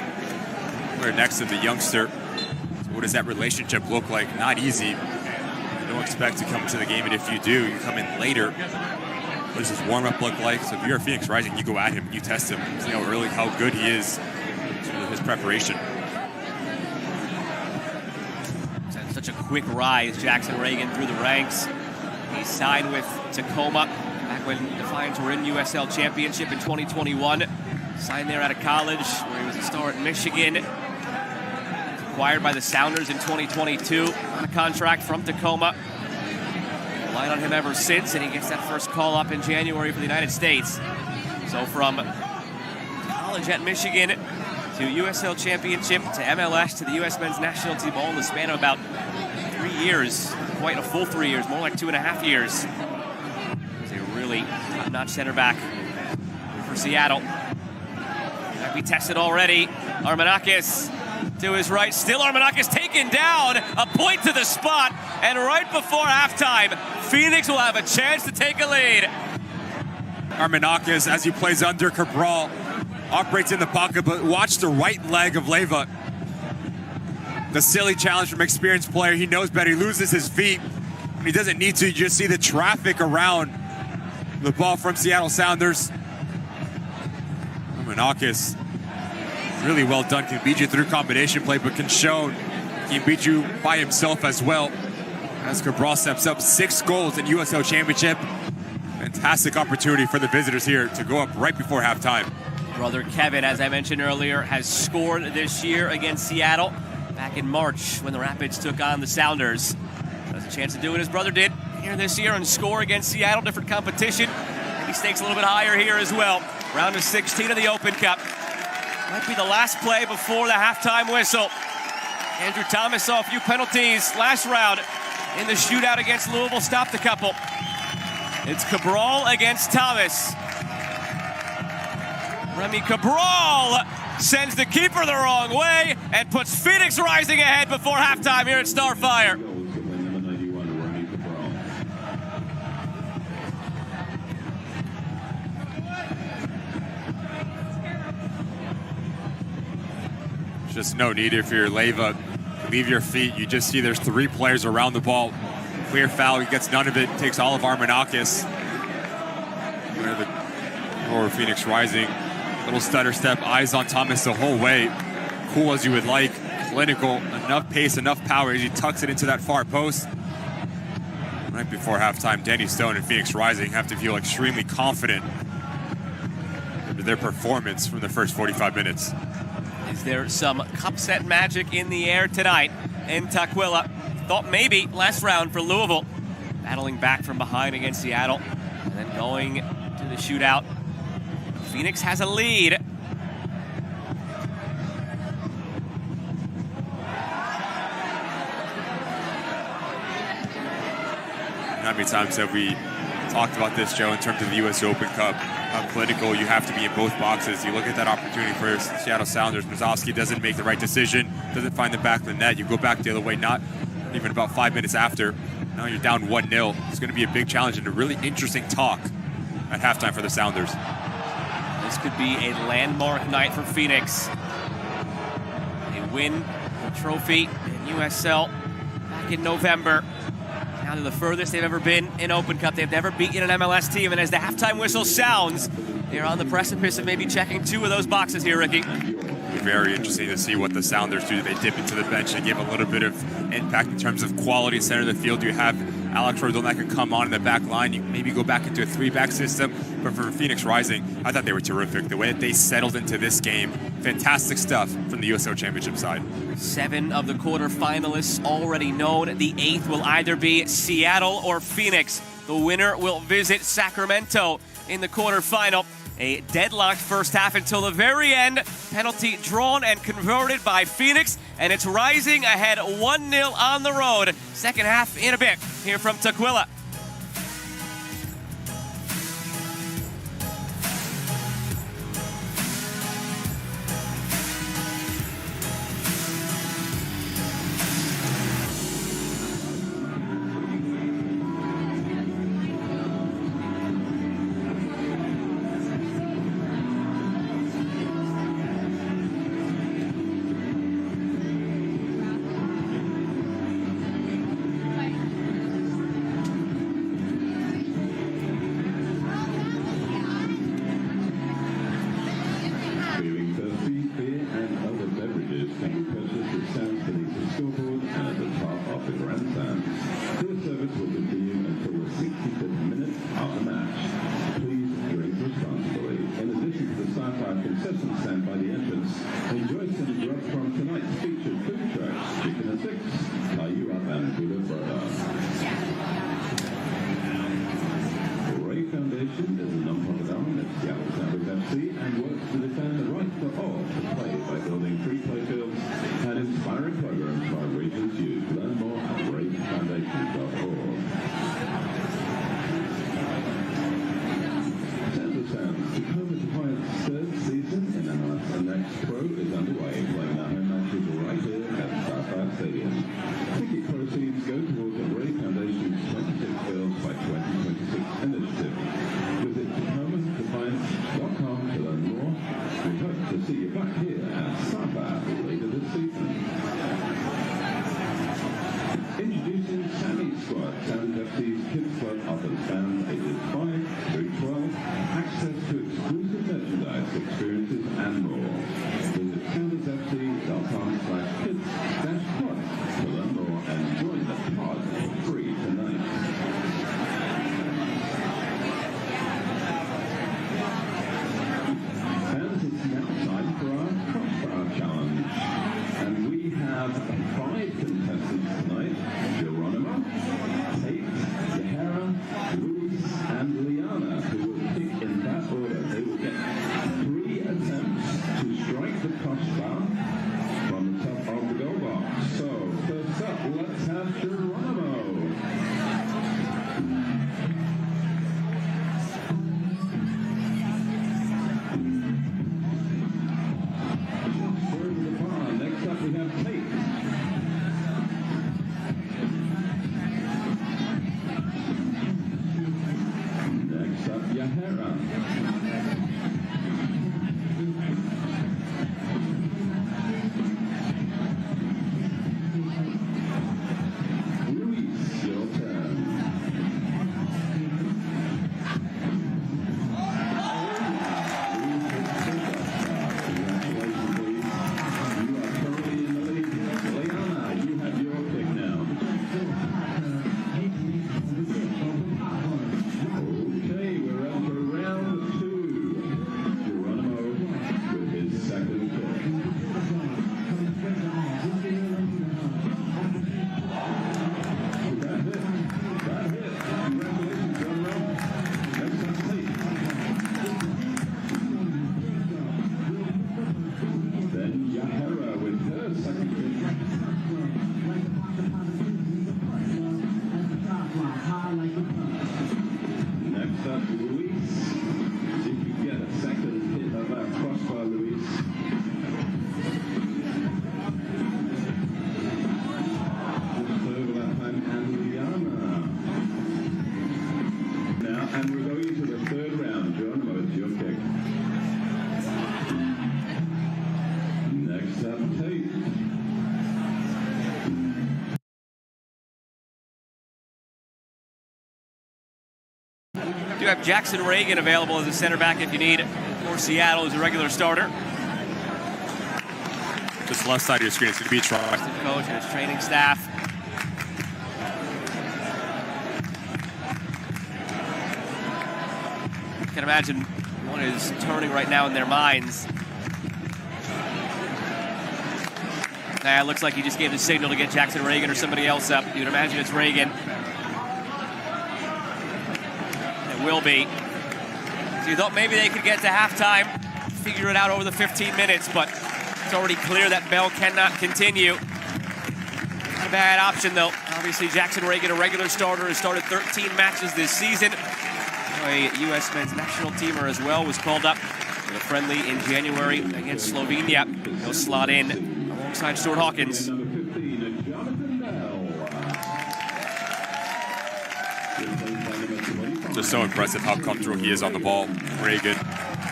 We're next to the youngster. So what does that relationship look like? Not easy. You don't expect to come to the game, and if you do, you come in later. What does his warm-up look like? So if you're a Phoenix Rising, you go at him, you test him, see how good he is with his preparation. Such a quick rise, Jackson Reagan through the ranks. He signed with Tacoma back when Defiance were in USL Championship in 2021. Signed there out of college, where he was a star at Michigan. Acquired by the Sounders in 2022 on a contract from Tacoma. Relied on him ever since, and he gets that first call up in January for the United States. So from college at Michigan to USL Championship to MLS to the U.S. men's national team, all in the span of about 3 years. Quite a full 3 years, more like 2.5 years. He's a really top-notch center back for Seattle. Might be tested already. Armanakis to his right. Still Armanakis taken down. A point to the spot. And right before halftime, Phoenix will have a chance to take a lead. Armanakis, as he plays under Cabral, operates in the pocket, but watch the right leg of Leyva. The silly challenge from experienced player. He knows better. He loses his feet. When he doesn't need to, you just see the traffic around the ball from Seattle Sounders. Armanakis, really well done. Can beat you through combination play, but can beat you by himself as well. As Cabral steps up, 6 goals in USL Championship. Fantastic opportunity for the visitors here to go up right before halftime. Brother Kevin, as I mentioned earlier, has scored this year against Seattle back in March when the Rapids took on the Sounders. Has a chance to do what his brother did here this year and score against Seattle. Different competition. Maybe stakes a little bit higher here as well. Round of 16 of the Open Cup. Might be the last play before the halftime whistle. Andrew Thomas saw a few penalties last round in the shootout against Louisville. Stopped a couple. It's Cabral against Thomas. Remy Cabral sends the keeper the wrong way and puts Phoenix Rising ahead before halftime here at Starfire. Just no need if you're Leyva. Leave your feet. You just see there's 3 players around the ball. Clear foul. He gets none of it. Takes all of Armanakis. Or Phoenix Rising. Little stutter step. Eyes on Thomas the whole way. Cool as you would like. Clinical. Enough pace, enough power as he tucks it into that far post. Right before halftime, Danny Stone and Phoenix Rising have to feel extremely confident in their performance from the first 45 minutes. Is there some cup set magic in the air tonight in Tukwila? Thought maybe last round for Louisville. Battling back from behind against Seattle and then going to the shootout Phoenix has a lead. How many times have we talked about this, Joe, in terms of the U.S. Open Cup, how critical you have to be in both boxes. You look at that opportunity for Seattle Sounders. Brzezowski doesn't make the right decision, doesn't find the back of the net. You go back the other way, not even about 5 minutes after. Now you're down 1-0. It's going to be a big challenge and a really interesting talk at halftime for the Sounders. This could be a landmark night for Phoenix. They win the trophy in USL back in November. Now they're the furthest they've ever been in Open Cup. They've never beaten an MLS team, and as the halftime whistle sounds, they're on the precipice of maybe checking 2 of those boxes here, Ricky. Very interesting to see what the Sounders do. They dip into the bench and give a little bit of impact in terms of quality center of the field. You have Alex Rodon that can come on in the back line. You maybe go back into a 3-back system. But for Phoenix Rising, I thought they were terrific. The way that they settled into this game, fantastic stuff from the USL Championship side. 7 of the quarterfinalists already known. The 8th will either be Seattle or Phoenix. The winner will visit Sacramento in the quarterfinal. A deadlocked first half until the very end. Penalty drawn and converted by Phoenix, and it's Rising ahead 1-0 on the road. Second half in a bit. Here from Tukwila. Introducing Sammy Squad. You have Jackson Reagan available as a center back if you need, or Seattle as a regular starter. Just left side of your screen, it's going to be Troy. Coach and his training staff. I can imagine what is turning right now in their minds. It looks like he just gave the signal to get Jackson Reagan or somebody else up. You'd imagine it's Reagan. It will be. So you thought maybe they could get to halftime, figure it out over the 15 minutes, but it's already clear that Bell cannot continue. Not a bad option, though. Obviously, Jackson Reagan, a regular starter, has started 13 matches this season. A U.S. men's national teamer as well was called up in a friendly in January against Slovenia. He'll slot in alongside Stuart Hawkins. Just so impressive how comfortable he is on the ball. Reagan,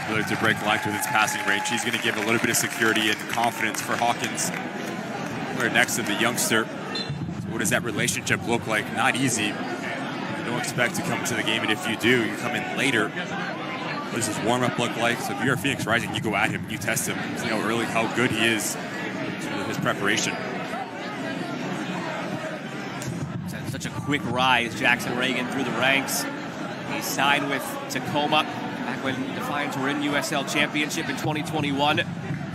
ability to break lines with his passing range. He's going to give a little bit of security and confidence for Hawkins. We're next to the youngster. So what does that relationship look like? Not easy. You don't expect to come to the game, and if you do, you come in later. What does his warm-up look like? So if you're a Phoenix Rising, you go at him, you test him, see how early, how good he is with his preparation. Such a quick rise, Jackson Reagan through the ranks. He signed with Tacoma back when Defiance were in USL Championship in 2021.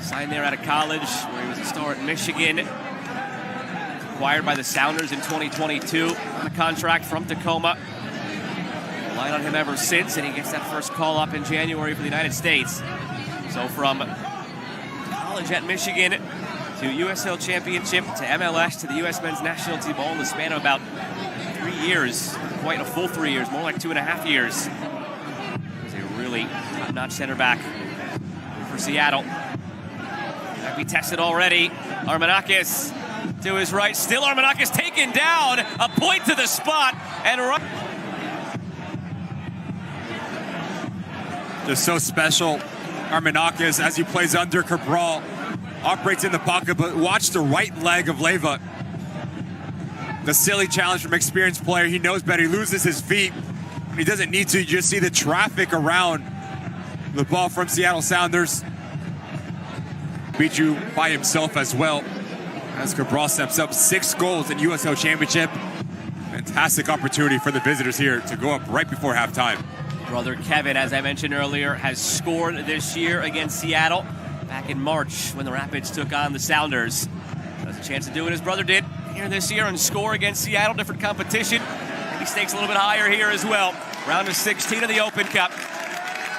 Signed there out of college, where he was a star at Michigan. Acquired by the Sounders in 2022 on a contract from Tacoma. Relied on him ever since, and he gets that first call up in January for the United States. So from college at Michigan to USL Championship to MLS to the U.S. men's national team, all in the span of about 3 years. Quite a full 3 years, more like 2.5 years. He's a really top-notch center back for Seattle. Might be tested already. Armanakis to his right. Still Armanakis taken down. A point to the spot. And Just so special. Armanakis, as he plays under Cabral, operates in the pocket, but watch the right leg of Leyva. The silly challenge from experienced player. He knows better. He loses his feet. He doesn't need to. You just see the traffic around the ball from Seattle Sounders. Beat you by himself as well. As Cabral steps up, 6 goals in USL Championship. Fantastic opportunity for the visitors here to go up right before halftime. Brother Kevin, as I mentioned earlier, has scored this year against Seattle back in March when the Rapids took on the Sounders. Has a chance to do what his brother did here this year and score against Seattle. Different competition. Maybe stakes a little bit higher here as well. Round of 16 of the Open Cup.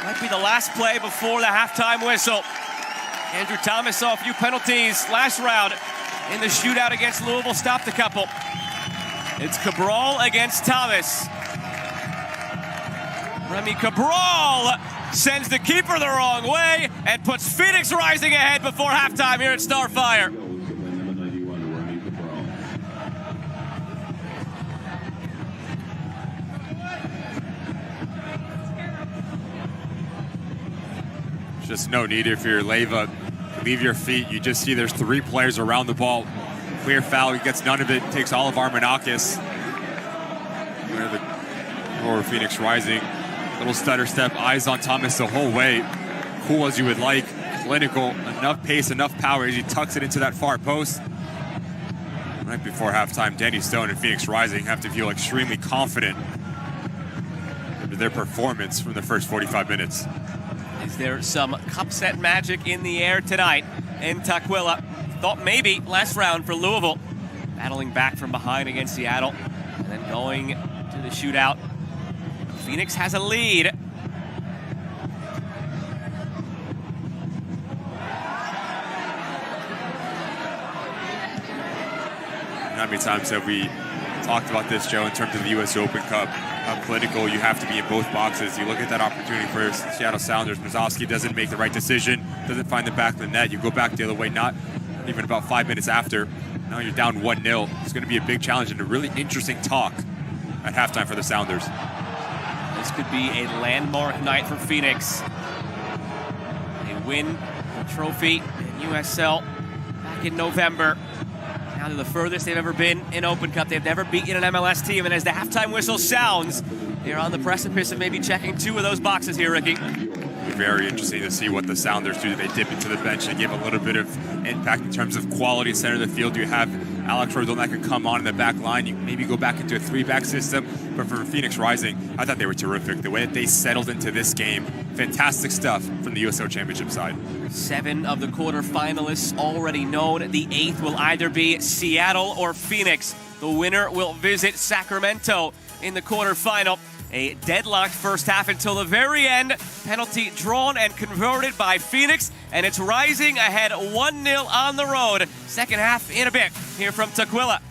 Might be the last play before the halftime whistle. Andrew Thomas saw a few penalties last round in the shootout against Louisville. Stopped a couple. It's Cabral against Thomas. Remy Cabral sends the keeper the wrong way and puts Phoenix Rising ahead before halftime here at Starfire. Just no need if you're Leyva. Leave your feet. You just see there's 3 players around the ball. Clear foul. He gets none of it. Takes all of Armanakis. Or Phoenix Rising. Little stutter step. Eyes on Thomas the whole way. Cool as you would like. Clinical. Enough pace, enough power as he tucks it into that far post. Right before halftime, Danny Stone and Phoenix Rising have to feel extremely confident in their performance from the first 45 minutes. Is there some cup set magic in the air tonight in Tukwila? Thought maybe last round for Louisville. Battling back from behind against Seattle and then going to the shootout. Phoenix has a lead. How many times have we talked about this, Joe, in terms of the U.S. Open Cup? How clinical you have to be in both boxes. You look at that opportunity for Seattle Sounders. Brzozowski doesn't make the right decision, doesn't find the back of the net. You go back the other way, not even about 5 minutes after. Now you're down 1-0. It's going to be a big challenge and a really interesting talk at halftime for the Sounders. This could be a landmark night for Phoenix. They win the trophy in USL back in November. Now they're the furthest they've ever been in Open Cup. They've never beaten an MLS team, and as the halftime whistle sounds, they're on the precipice of maybe checking 2 of those boxes here, Ricky. Very interesting to see what the Sounders do. They dip into the bench and give a little bit of impact in terms of quality center of the field. You have Alex Rodon that can come on in the back line. You maybe go back into a 3-back system. But for Phoenix Rising, I thought they were terrific. The way that they settled into this game, fantastic stuff from the USO Championship side. 7 of the quarterfinalists already known. The 8th will either be Seattle or Phoenix. The winner will visit Sacramento in the quarterfinal. A deadlocked first half until the very end. Penalty drawn and converted by Phoenix, and it's Rising ahead 1-0 on the road. Second half in a bit. Here from Tukwila.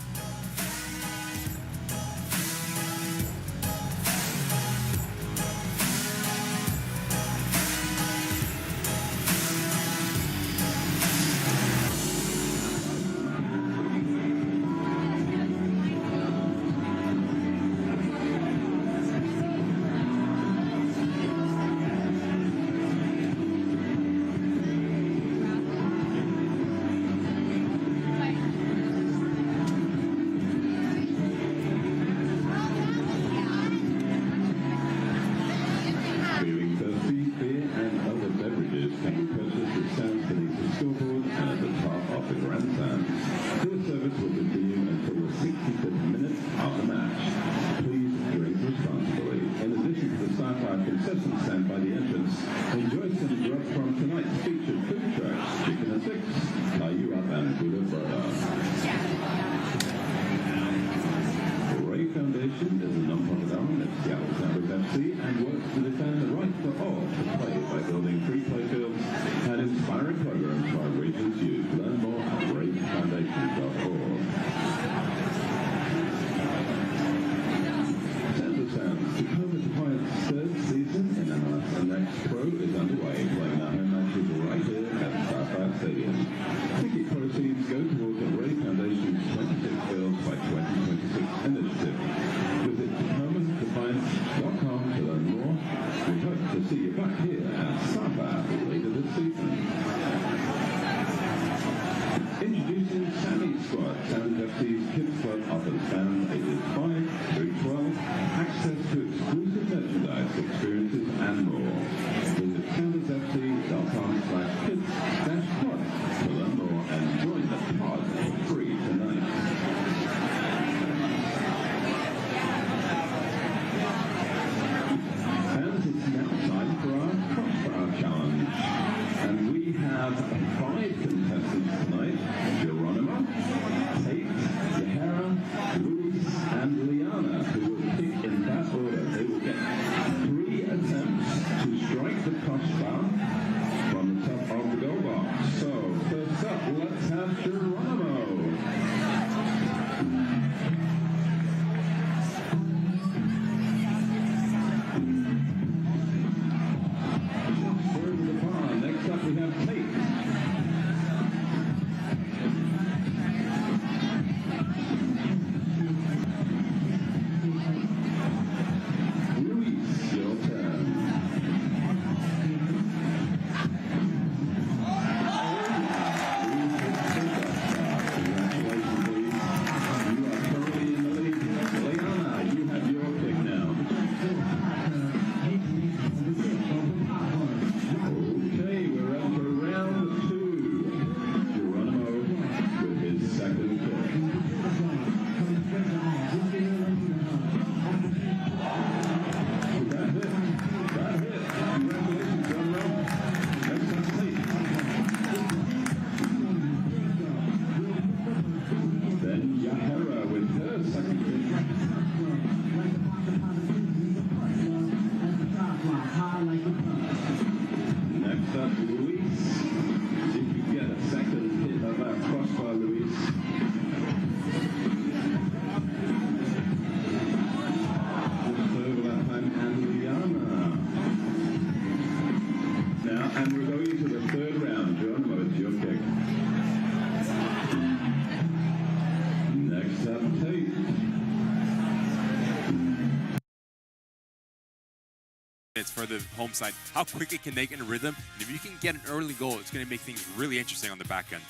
It's for the home side. How quickly can they get in rhythm? And if you can get an early goal, it's going to make things really interesting on the back end.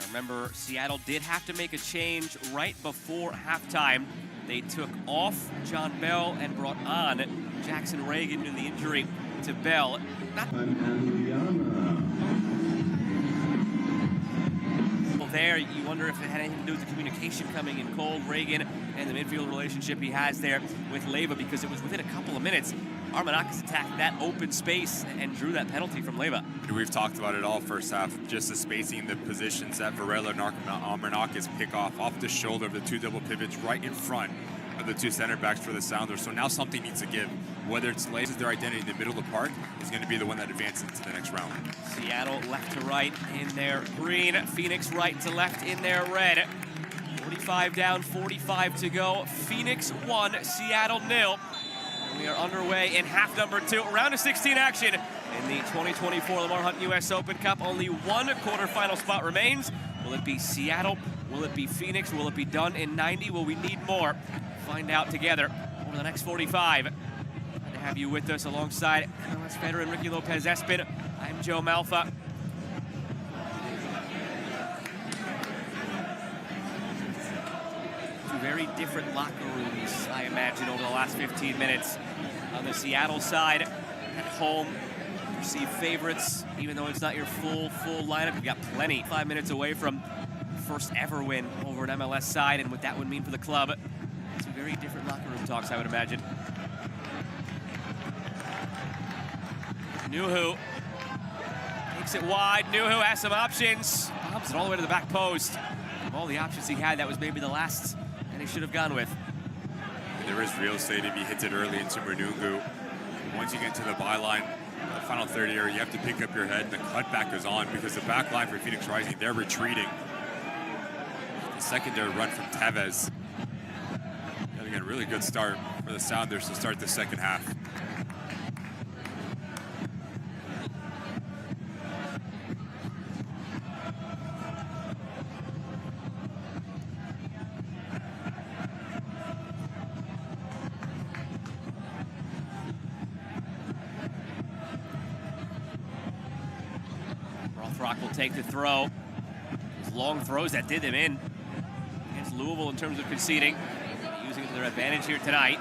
Remember, Seattle did have to make a change right before halftime. They took off John Bell and brought on Jackson Reagan due to the injury to Bell. There, you wonder if it had anything to do with the communication coming in cold. Reagan and the midfield relationship he has there with Leva, because it was within a couple of minutes Armanakis attacked that open space and drew that penalty from Leva. We've talked about it all first half, just the spacing, the positions that Varela and Armanakis pick off the shoulder of the two double pivots right in front of the two center backs for the Sounders. So now something needs to give. Whether it's Leva's their identity in the middle of the park is going to be the one that advances to the next round. Seattle left to right in their green. Phoenix right to left in their red. 45 down, 45 to go. Phoenix 1, Seattle 0. We are underway in half number 2. Round of 16 action in the 2024 Lamar Hunt U.S. Open Cup. Only one quarterfinal spot remains. Will it be Seattle? Will it be Phoenix? Will it be done in 90? Will we need more? Find out together over the next 45. Glad to have you with us alongside MLS veteran Ricky Lopez-Espin. I'm Joe Malfa. Two very different locker rooms, I imagine, over the last 15 minutes. On the Seattle side, at home, perceived favorites, even though it's not your full lineup. You've got plenty. 5 minutes away from first ever win over an MLS side, and what that would mean for the club. Two very different locker room talks, I would imagine. Nuhu takes it wide. Nuhu has some options. Bobs it all the way to the back post. Of all the options he had, that was maybe the last and he should have gone with. There is real estate if he hits it early into Manungu. Once you get to the byline, the final third area, you have to pick up your head. The cutback is on because the back line for Phoenix Rising, they're retreating. The secondary run from Tevez. And again, really good start for the Sounders to start the second half. Rothrock will take the throw. Those long throws that did them in against Louisville in terms of conceding. Using it to their advantage here tonight.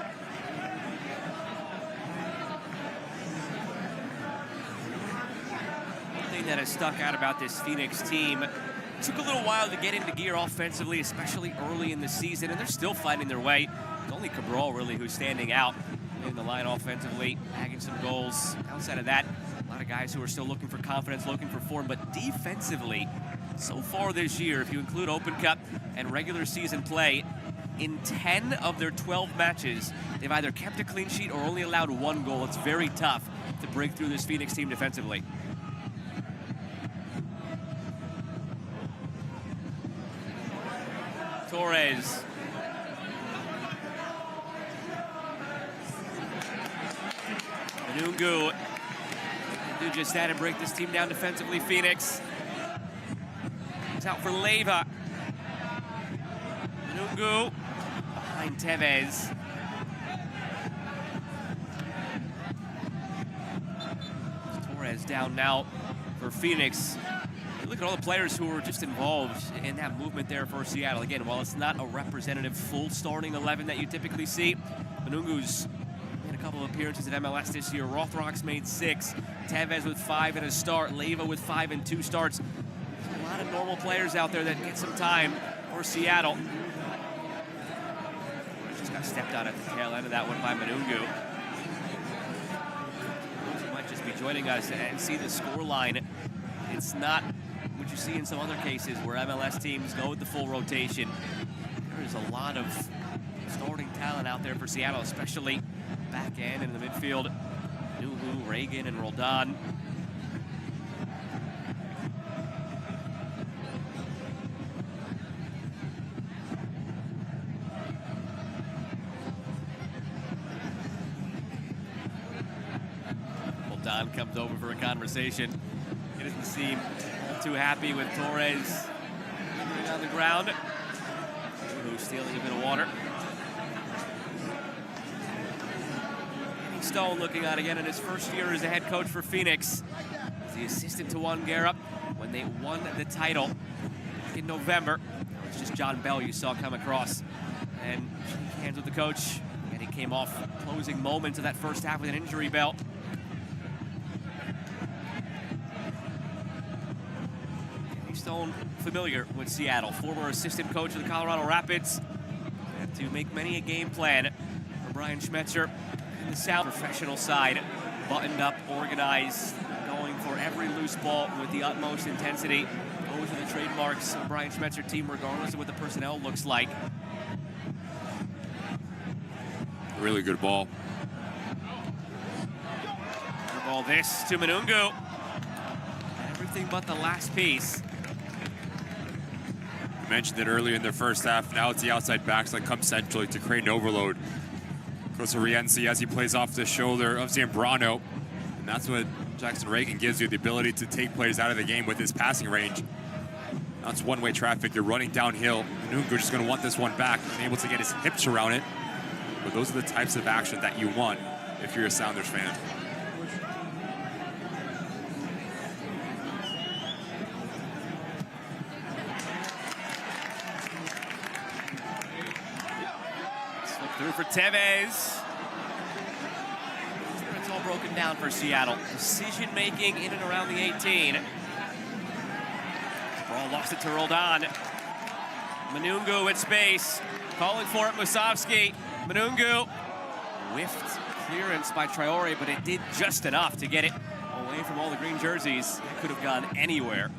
One thing that has stuck out about this Phoenix team, it took a little while to get into gear offensively, especially early in the season, and they're still finding their way. It's only Cabral really who's standing out in the line offensively, bagging some goals. Outside of that, a lot of guys who are still looking for confidence, looking for form, but defensively, so far this year, if you include Open Cup and regular season play, in 10 of their 12 matches, they've either kept a clean sheet or only allowed one goal. It's very tough to break through this Phoenix team defensively. Torres. Manungu. Do just that and break this team down defensively. Phoenix. It's out for Leva. Manungu behind Tevez. Torres down now for Phoenix. Look at all the players who were just involved in that movement there for Seattle. Again, while it's not a representative full starting 11 that you typically see, Manungu's made a couple of appearances at MLS this year. Rothrock's made 6. Tevez with 5 and a start. Leva with 5 and 2 starts. There's a lot of normal players out there that get some time for Seattle. Just got stepped on at the tail end of that one by Manungu. You might just be joining us and see the scoreline. It's not what you see in some other cases where MLS teams go with the full rotation. There's a lot of starting talent out there for Seattle, especially back end in the midfield. Nuhu, Reagan, and Roldan. Roldan comes over for a conversation. He doesn't seem too happy with Torres on the ground. Who's stealing a bit of water. Kenny Stone looking on again in his first year as a head coach for Phoenix. He's the assistant to Juan Guerra when they won the title in November. It was just John Bell you saw come across and shake hands with the coach. And he came off closing moments of that first half with an injury belt. Danny Stone, familiar with Seattle, former assistant coach of the Colorado Rapids. Had to make many a game plan for Brian Schmetzer and the Sound professional side. Buttoned up, organized, going for every loose ball with the utmost intensity. Those are the trademarks of Brian Schmetzer team, regardless of what the personnel looks like. Really good ball. Good ball this to Manungu. Everything but the last piece. You mentioned it earlier in the first half. Now it's the outside backs that come centrally to create an overload. Goes to Rienzi as he plays off the shoulder of Zambrano. And that's what Jackson Reagan gives you, the ability to take players out of the game with his passing range. That's one-way traffic. You're running downhill. Manungu just going to want this one back and able to get his hips around it. But those are the types of action that you want if you're a Sounders fan. Slip through for Tevez. It's all broken down for Seattle. Decision making in and around the 18. Ball lost it to Roldan. Manungu with space. Calling for it, Musovski. Manungu whiffed clearance by Traore, but it did just enough to get it away from all the green jerseys. It could have gone anywhere.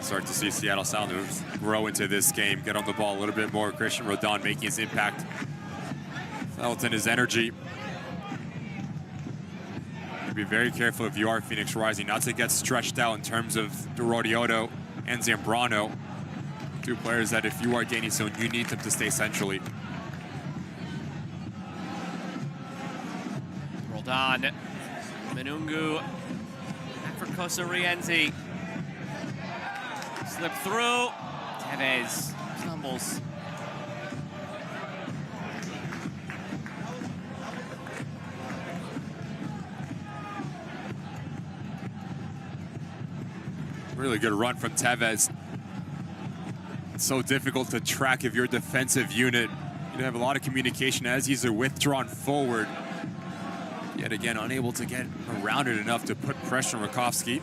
Start to see Seattle Sounders grow into this game, get on the ball a little bit more. Christian Roldan making his impact. Felt in his energy. Be very careful if you are Phoenix Rising not to get stretched out in terms of Dorotioto and Zambrano. Two players that if you are Danny Stone, you need them to stay centrally. Roldan. Manungu. Back for Kosa Rienzi. Slip through. Tevez stumbles. Really good run from Tevez. It's so difficult to track if you're a defensive unit. You have a lot of communication as he's withdrawn forward. Yet again, unable to get around it enough to put pressure on Rakowski.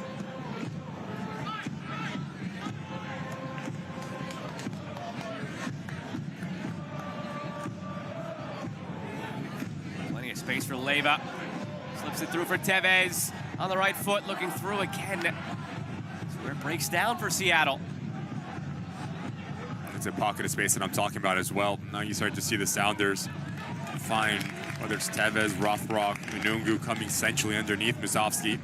Plenty of space for Leyva. Slips it through for Tevez. On the right foot, looking through again. Where it breaks down for Seattle. It's a pocket of space that I'm talking about as well. Now you start to see the Sounders find, whether it's Tevez, Rothrock, Manungu coming centrally underneath Musovski.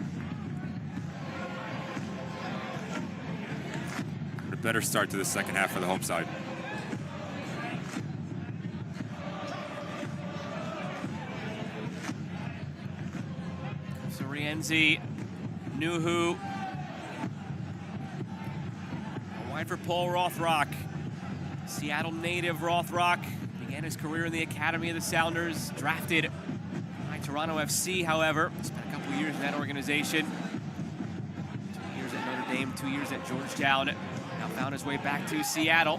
A better start to the second half for the home side. Rienzi, Nuhu. Wide for Paul Rothrock. Seattle native Rothrock began his career in the academy of the Sounders. Drafted by Toronto FC, however. Spent a couple years in that organization. 2 years at Notre Dame, 2 years at Georgetown. Now found his way back to Seattle.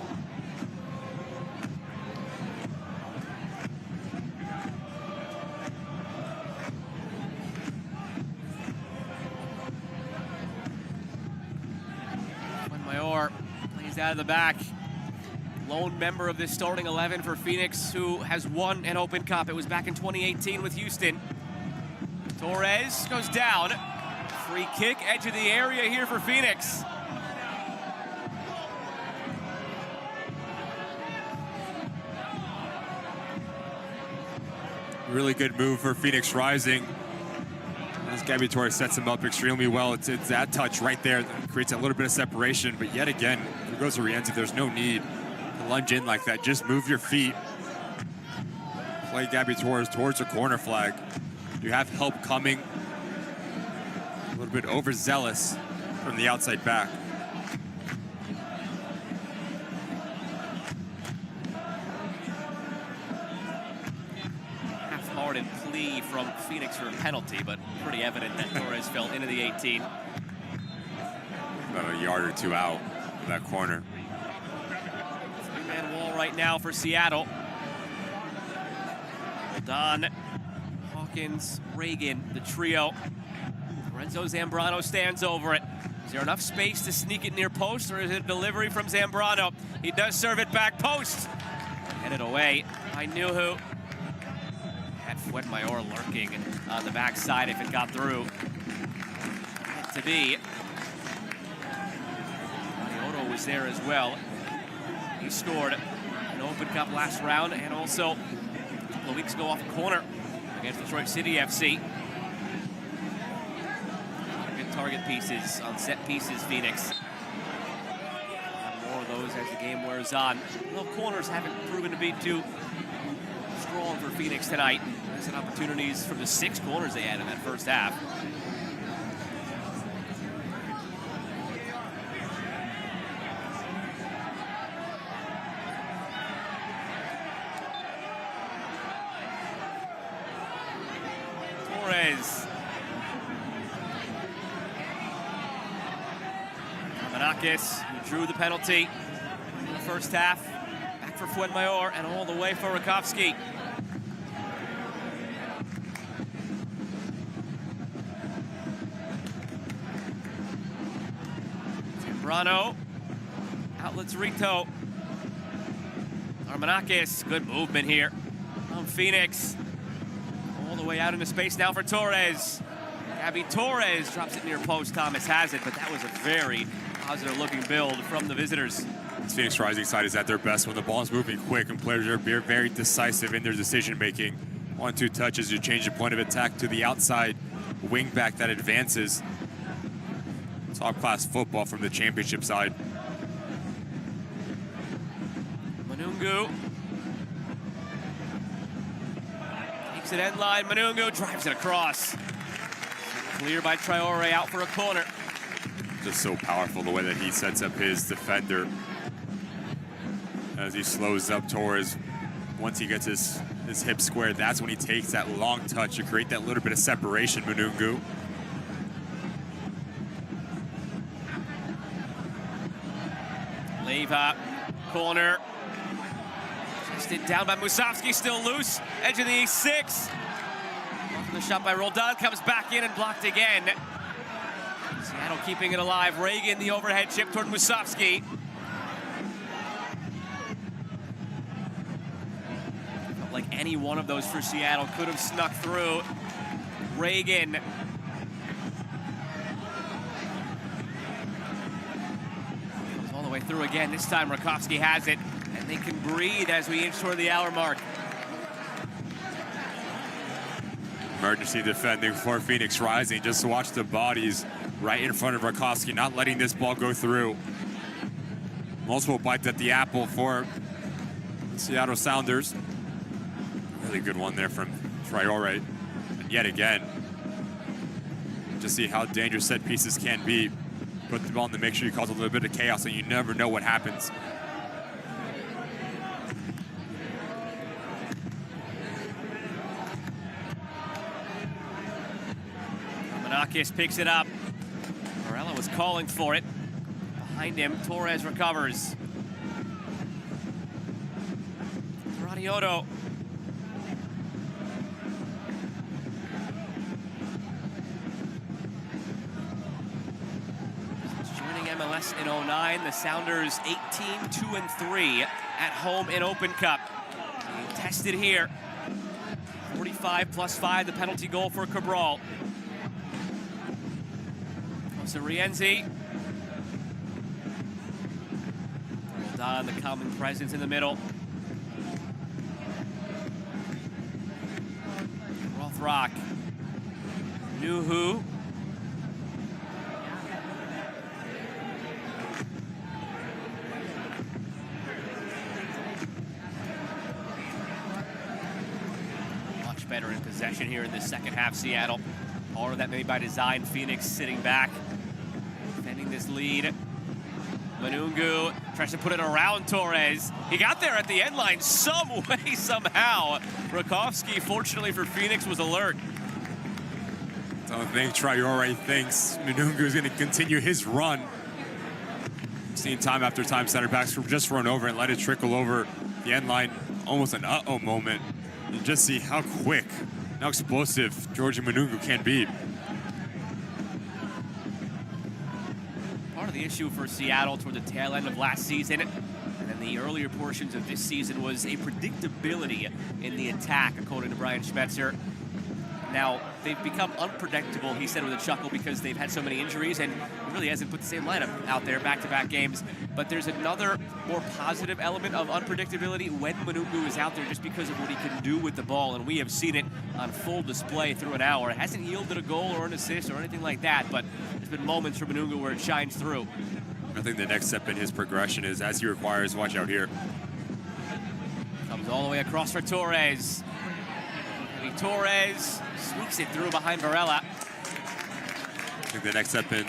Mayor plays out of the back. Lone member of this starting 11 for Phoenix who has won an Open Cup. It was back in 2018 with Houston. Torres goes down. Free kick, edge of the area here for Phoenix. Really good move for Phoenix Rising. As Gabby Torres sets him up extremely well. It's that touch right there that creates a little bit of separation. But yet again, here goes Rienzi. There's no need to lunge in like that. Just move your feet. Play Gabby Torres towards the corner flag. You have help coming. A little bit overzealous from the outside back. Half-hearted plea plea from Phoenix for a penalty, but pretty evident that Torres fell into the 18. About a yard or two out of that corner. Three-man wall right now for Seattle. Don, Hawkins, Reagan, the trio. Lorenzo Zambrano stands over it. Is there enough space to sneak it near post, or is it a delivery from Zambrano? He does serve it back post. Headed away by Nuhu. Had Fuenmayor lurking on the backside if it got through. Meant to be. Mariotto was there as well. He scored an Open Cup last round and also a couple of weeks ago off a corner against Detroit City FC. Good target pieces on set pieces, Phoenix. More of those as the game wears on. Well, corners haven't proven to be too strong for Phoenix tonight. There's opportunities from the 6 corners they had in that first half. Torres. Manakis, who drew the penalty in the first half. Back for Fuenmayor and all the way for Rakowski. Zambrano. Outlets Rito. Armanakis. Good movement here from Phoenix. All the way out into space now for Torres. Gabby Torres drops it near post. Thomas has it, but that was a very positive looking build from the visitors. This Phoenix Rising side is at their best when the ball is moving quick and players are very decisive in their decision making. 1-2 touches, you change the point of attack to the outside wing back that advances. Top class football from the championship side. Manungu takes it end line. Manungu drives it across. Clear by Traore out for a corner. Just so powerful the way that he sets up his defender as he slows up Torres. Once he gets his hip squared, that's when he takes that long touch to create that little bit of separation. Manungu. Leva, corner. Chested down by Musovski, still loose. Edge of the 6. The shot by Roldan comes back in and blocked again. Seattle keeping it alive. Reagan, the overhead chip toward Musovski. Felt like any one of those for Seattle could have snuck through. Reagan. Goes all the way through again. This time Rakowski has it, and they can breathe as we inch toward the hour mark. Emergency defending for Phoenix Rising. Just watch the bodies right in front of Rakowski, not letting this ball go through. Multiple bites at the apple for Seattle Sounders. Really good one there from Traore. And yet again, just see how dangerous set pieces can be. Put the ball in the mixture, you cause a little bit of chaos, and you never know what happens. Manakis picks it up. Varela was calling for it. Behind him, Torres recovers. Radiotto. Joining MLS in 09, the Sounders 18-2-3 at home in Open Cup. Being tested here. 45+5, the penalty goal for Cabral. So Rienzi. Roldan, the common presence in the middle. Rothrock. Nuhu. Much better in possession here in the second half, Seattle. Part of that maybe by design. Phoenix sitting back, defending this lead. Manungu tries to put it around Torres. He got there at the end line some way, somehow. Rakowski, fortunately for Phoenix, was alert. I don't think Traore thinks Manungu is going to continue his run. Seen time after time center backs just run over and let it trickle over the end line. Almost an uh-oh moment. You just see how quick, how explosive Georgia Manungu can be. Part of the issue for Seattle toward the tail end of last season and then the earlier portions of this season was a predictability in the attack, according to Brian Schmetzer. Now, they've become unpredictable, he said with a chuckle, because they've had so many injuries and he really hasn't put the same lineup out there back-to-back games. But there's another more positive element of unpredictability when Manungu is out there just because of what he can do with the ball, and we have seen it on full display through an hour. It hasn't yielded a goal or an assist or anything like that, but there's been moments for Manungu where it shines through. I think the next step in his progression is, as he requires, watch out here. Comes all the way across for Torres. Torres sneaks it through behind Varela. I think the next step in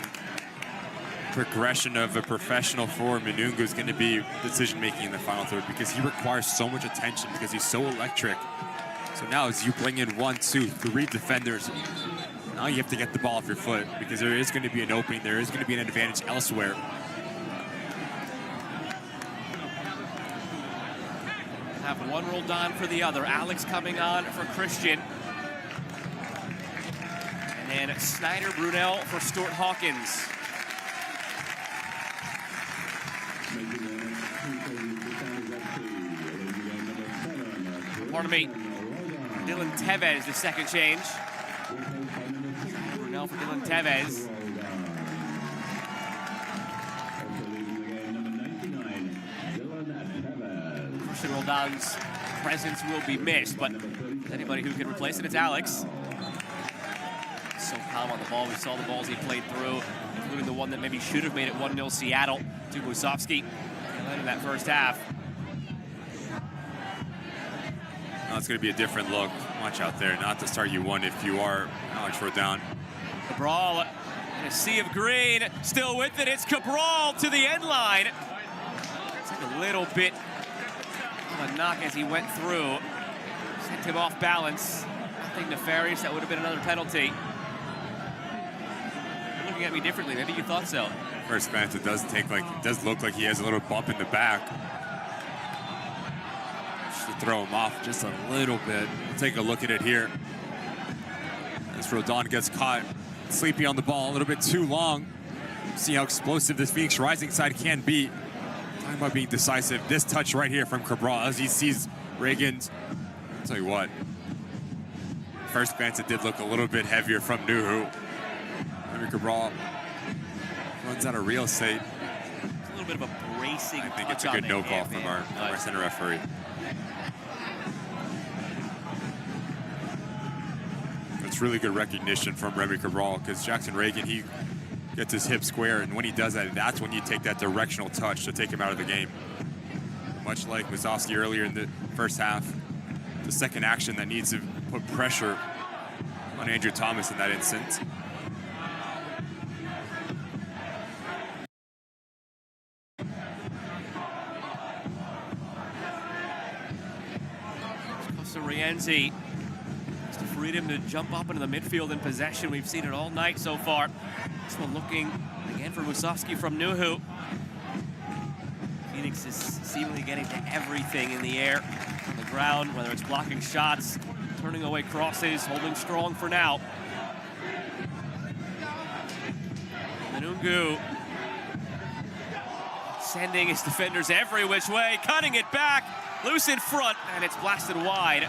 progression of a professional for Manungu is going to be decision-making in the final third, because he requires so much attention because he's so electric. So now as you bring in 1, 2, 3 defenders, now you have to get the ball off your foot because there is going to be an opening, there is going to be an advantage elsewhere. Have one rolled on for the other. Alex coming on for Christian. And then Snyder Brunel for Stuart Hawkins. Pardon me. Dylan Tevez, the second change. Brunel for Dylan Tevez. Christian Roldan's presence will be missed, but anybody who can replace it, it's Alex. So calm on the ball. We saw the balls he played through, including the one that maybe should have made it 1-0 Seattle to Musovski in that first half. Now it's going to be a different look. Watch out there, not to start you one if you are Alex Roldan. Cabral in a sea of green, still with it. It's Cabral to the end line. It's like a little bit of a knock as he went through. Sent him off balance. Nothing nefarious. That would have been another penalty. You're looking at me differently. Maybe you thought so. First glance, it does look like he has a little bump in the back. Just to throw him off just a little bit. We'll take a look at it here. As Roldan gets caught sleepy on the ball a little bit too long. See how explosive this Phoenix Rising side can be. Talking about being decisive. This touch right here from Cabral as he sees Reagan's. I'll tell you what. First glance, it did look a little bit heavier from Nuhu. Cabral runs out of real estate. It's a little bit of a bracing. I think it's a good no call from our center referee. It's really good recognition from Remy Cabral, because Jackson Reagan, he gets his hip square, and when he does that, that's when you take that directional touch to take him out of the game. Much like Musovski earlier in the first half, the second action that needs to put pressure on Andrew Thomas in that instance. Rienzi. It's the freedom to jump up into the midfield in possession. We've seen it all night so far. This one looking again for Musovski from Nuhu. Phoenix is seemingly getting to everything in the air, on the ground, whether it's blocking shots, turning away crosses, holding strong for now. Manungu sending his defenders every which way, cutting it back. Loose in front, and it's blasted wide.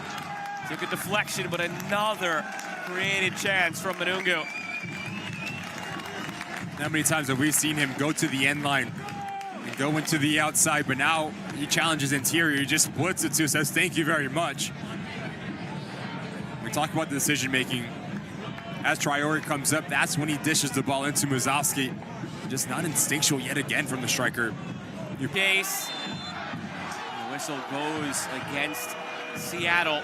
Took a deflection, but another created chance from Manungu. How many times have we seen him go to the end line and go into the outside, but now he challenges interior. He just splits it to, says thank you very much. We talk about the decision-making. As Traore comes up, that's when he dishes the ball into Musovski. Just not instinctual yet again from the striker. Case. The whistle goes against Seattle.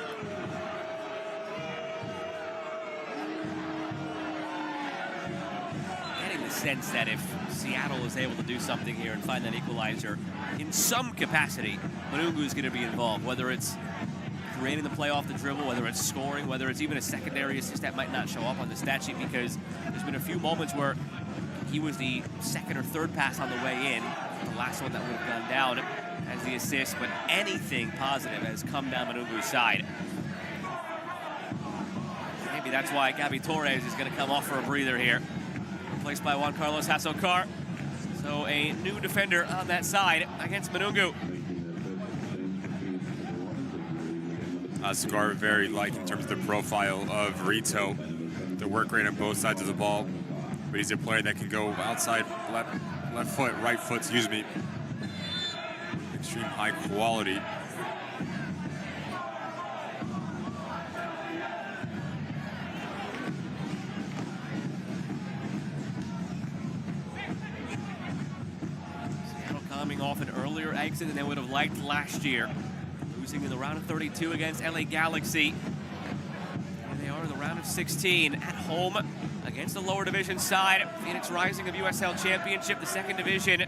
sense that if Seattle is able to do something here and find that equalizer in some capacity, Manungu is going to be involved, whether it's creating the play off the dribble, whether it's scoring, whether it's even a secondary assist that might not show up on the stat sheet, because there's been a few moments where he was the second or third pass on the way in, the last one that would have gone down as the assist, but anything positive has come down Manungu's side. Maybe that's why Gabby Torres is going to come off for a breather here, replaced by Juan Carlos Hasokar. So a new defender on that side against Manungu. Hasokar very light in terms of the profile of Rito, the work rate on both sides of the ball, but he's a player that can go outside left foot, right foot, excuse me. Extreme high quality. Seattle coming off an earlier exit than they would have liked last year, losing in the round of 32 against LA Galaxy. And they are in the round of 16 at home against the lower division side. Phoenix Rising of USL Championship, the second division.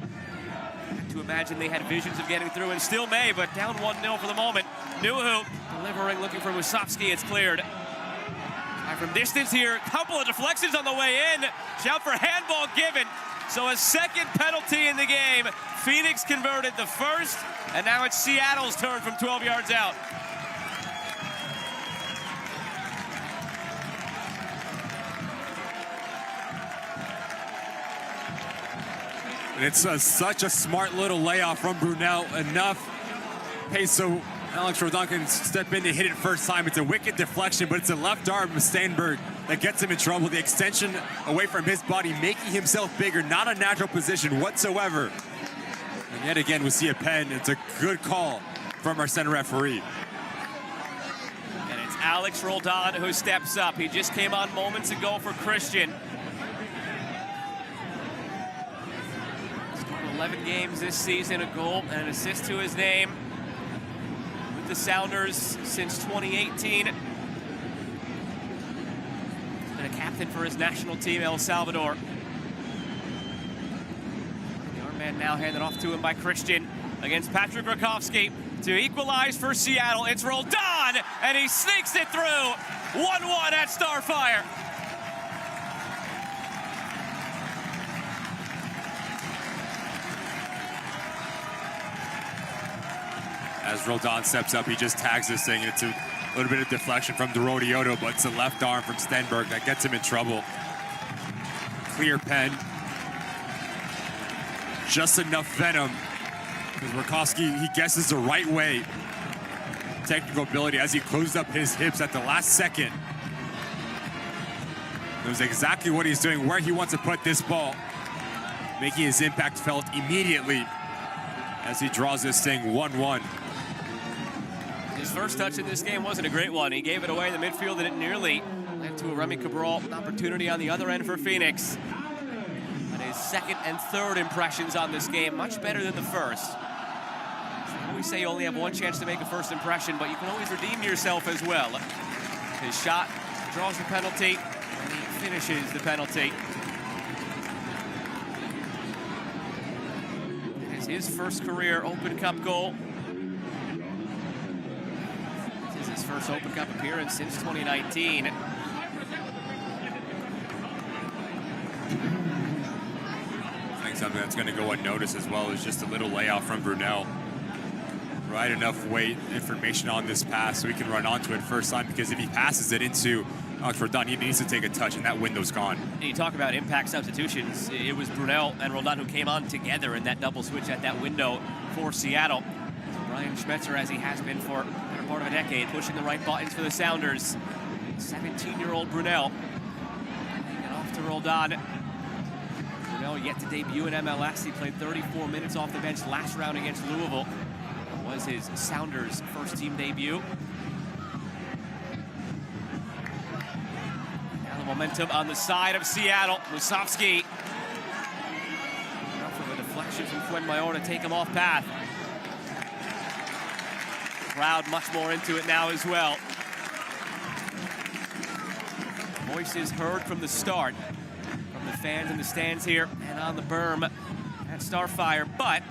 To imagine they had visions of getting through and still may, but down 1-0 for the moment. Nuhu delivering, looking for Musovski. It's cleared. And from distance here, a couple of deflections on the way in. Shout for handball given. So a second penalty in the game. Phoenix converted the first, and now it's Seattle's turn from 12 yards out. It's such a smart little layoff from Brunel. Enough pace so Alex Roldan can step in to hit it first time. It's a wicked deflection, but it's a left arm of Steinberg that gets him in trouble. The extension away from his body, making himself bigger. Not a natural position whatsoever. And yet again, we see a pen. It's a good call from our center referee. And it's Alex Roldan who steps up. He just came on moments ago for Christian. 11 games this season, a goal and an assist to his name with the Sounders since 2018. He's been a captain for his national team, El Salvador. The arm man now handed off to him by Christian against Patrick Rakowski to equalize for Seattle. It's Roldan, and he sneaks it through. 1-1 at Starfire. As Roldan steps up, he just tags this thing. It's a little bit of deflection from Dorotioto, but it's a left arm from Stenberg that gets him in trouble. Clear pen. Just enough venom. Because Rakowski, he guesses the right way. Technical ability as he closed up his hips at the last second. Knows exactly what he's doing, where he wants to put this ball. Making his impact felt immediately as he draws this thing 1-1. His first touch in this game wasn't a great one. He gave it away in the midfield, and it nearly led to a Remy Cabral opportunity on the other end for Phoenix. But his second and third impressions on this game, much better than the first. I always say you only have one chance to make a first impression, but you can always redeem yourself as well. His shot draws the penalty, and he finishes the penalty. It's his first career Open Cup goal. This is his first Open Cup appearance since 2019. I think something that's going to go unnoticed as well is just a little layoff from Brunel. Right enough weight information on this pass so he can run onto it first time, because if he passes it into Alex Roldan, he needs to take a touch, and that window's gone. And you talk about impact substitutions. It was Brunel and Roldan who came on together in that double switch at that window for Seattle. So Brian Schmetzer, as he has been for the better part of a decade, pushing the right buttons for the Sounders. 17-year-old Brunel handing off to Roldan. Brunel yet to debut in MLS. He played 34 minutes off the bench last round against Louisville. It was his Sounders first team debut. Momentum on the side of Seattle. Musovski. Enough of a deflection from Fuenmayor to take him off path. Crowd much more into it now as well. Voices heard from the start from the fans in the stands here and on the berm at Starfire, but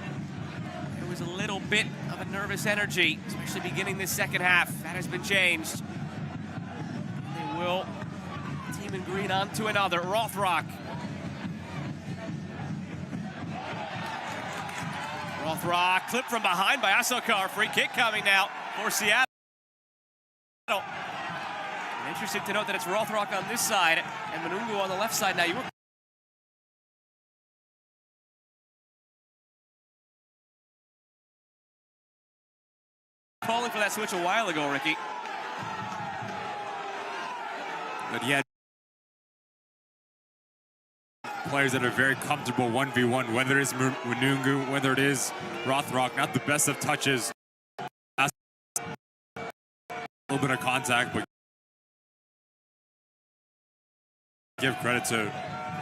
there was a little bit of a nervous energy, especially beginning this second half. That has been changed. They will team in green on to another. Rothrock. Rothrock clipped from behind by Asokar. Free kick coming now for Seattle. And interesting to note that it's Rothrock on this side and Manungu on the left side. Now you were calling for that switch a while ago, Ricky. But yet, players that are very comfortable 1v1, whether it's Manungu, whether it is Rothrock, not the best of touches. A little bit of contact, but give credit to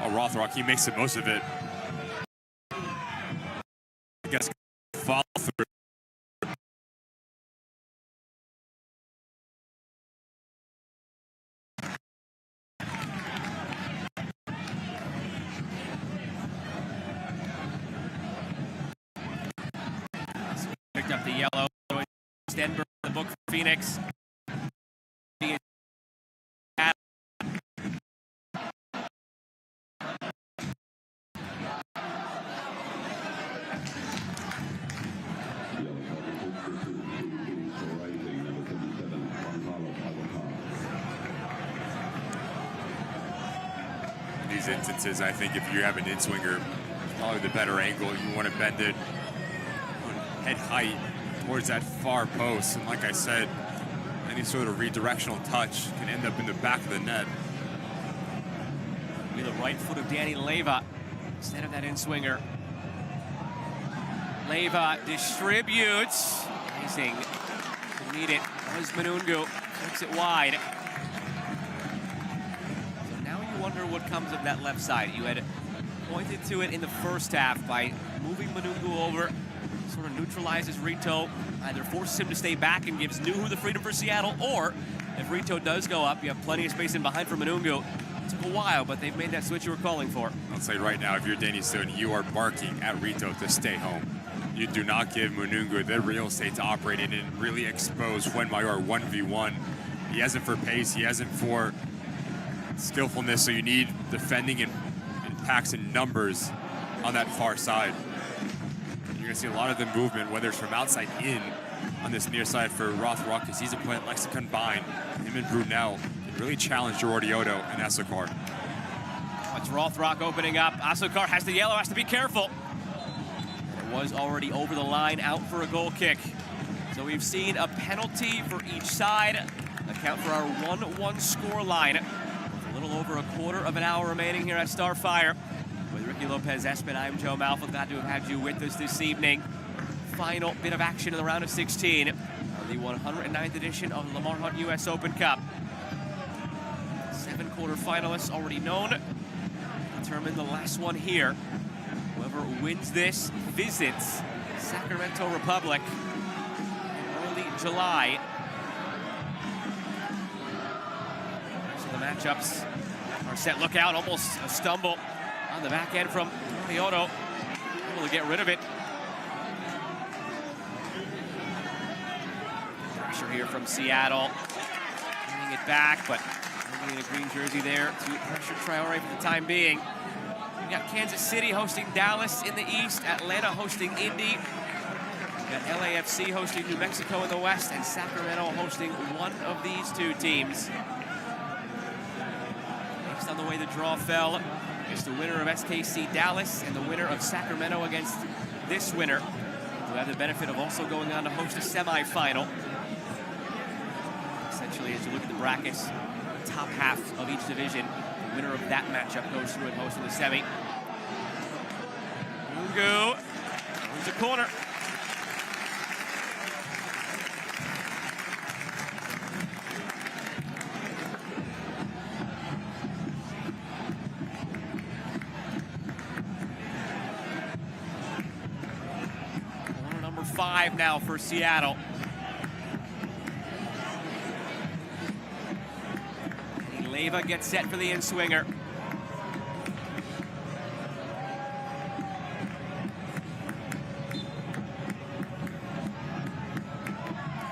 Rothrock. He makes the most of it. I guess follow through. Picked up the yellow. Stenberg, the book for Phoenix. In these instances, I think if you have an in-swinger, probably the better angle. You want to bend it head height towards that far post, and like I said, any sort of redirectional touch can end up in the back of the net. With the right foot of Danny Leyva instead of that in-swinger. Leyva distributes. Amazing. To need it was Manungu. Takes it wide. So now you wonder what comes of that left side. You had pointed to it in the first half by moving Manungu over. Sort of neutralizes Rito, either forces him to stay back and gives Nuhu the freedom for Seattle, or if Rito does go up, you have plenty of space in behind for Manungu. It took a while, but they've made that switch you were calling for. I'll say right now, if you're Danny Stone, you are barking at Rito to stay home. You do not give Manungu the real estate to operate in and really expose Fuenmayor 1v1. He has it for pace, he has it for skillfulness, so you need defending in packs and numbers on that far side. You're going to see a lot of the movement, whether it's from outside in on this near side for Rothrock, because he's a player that likes to combine. Him and Brunel can really challenge Girardioto and Asokar. It's Rothrock opening up. Asokar has the yellow, has to be careful. It was already over the line, out for a goal kick. So we've seen a penalty for each side. Account for our 1-1 score line. With a little over a quarter of an hour remaining here at Starfire. With Ricky Lopez Espin, I'm Joe Malfa. Glad to have had you with us this evening. Final bit of action in the round of 16 on the 109th edition of Lamar Hunt US Open Cup. 7 quarterfinalists already known. Determine the last one here. Whoever wins this visits Sacramento Republic in early July. So the matchups are set. Look out, almost a stumble on the back end from Kyoto. Able to get rid of it. Pressure here from Seattle. Bringing it back, but only in a green jersey there to pressure Traore for the time being. We got Kansas City hosting Dallas in the east, Atlanta hosting Indy. We got LAFC hosting New Mexico in the west, and Sacramento hosting one of these two teams. Based on the way the draw fell, it's the winner of SKC Dallas and the winner of Sacramento against this winner, who have the benefit of also going on to host a semifinal. Essentially, as you look at the brackets, the top half of each division, the winner of that matchup goes through and hosts in the semi. Mungu, turns the corner. Corner number 5 now for Seattle. Leyva gets set for the in-swinger.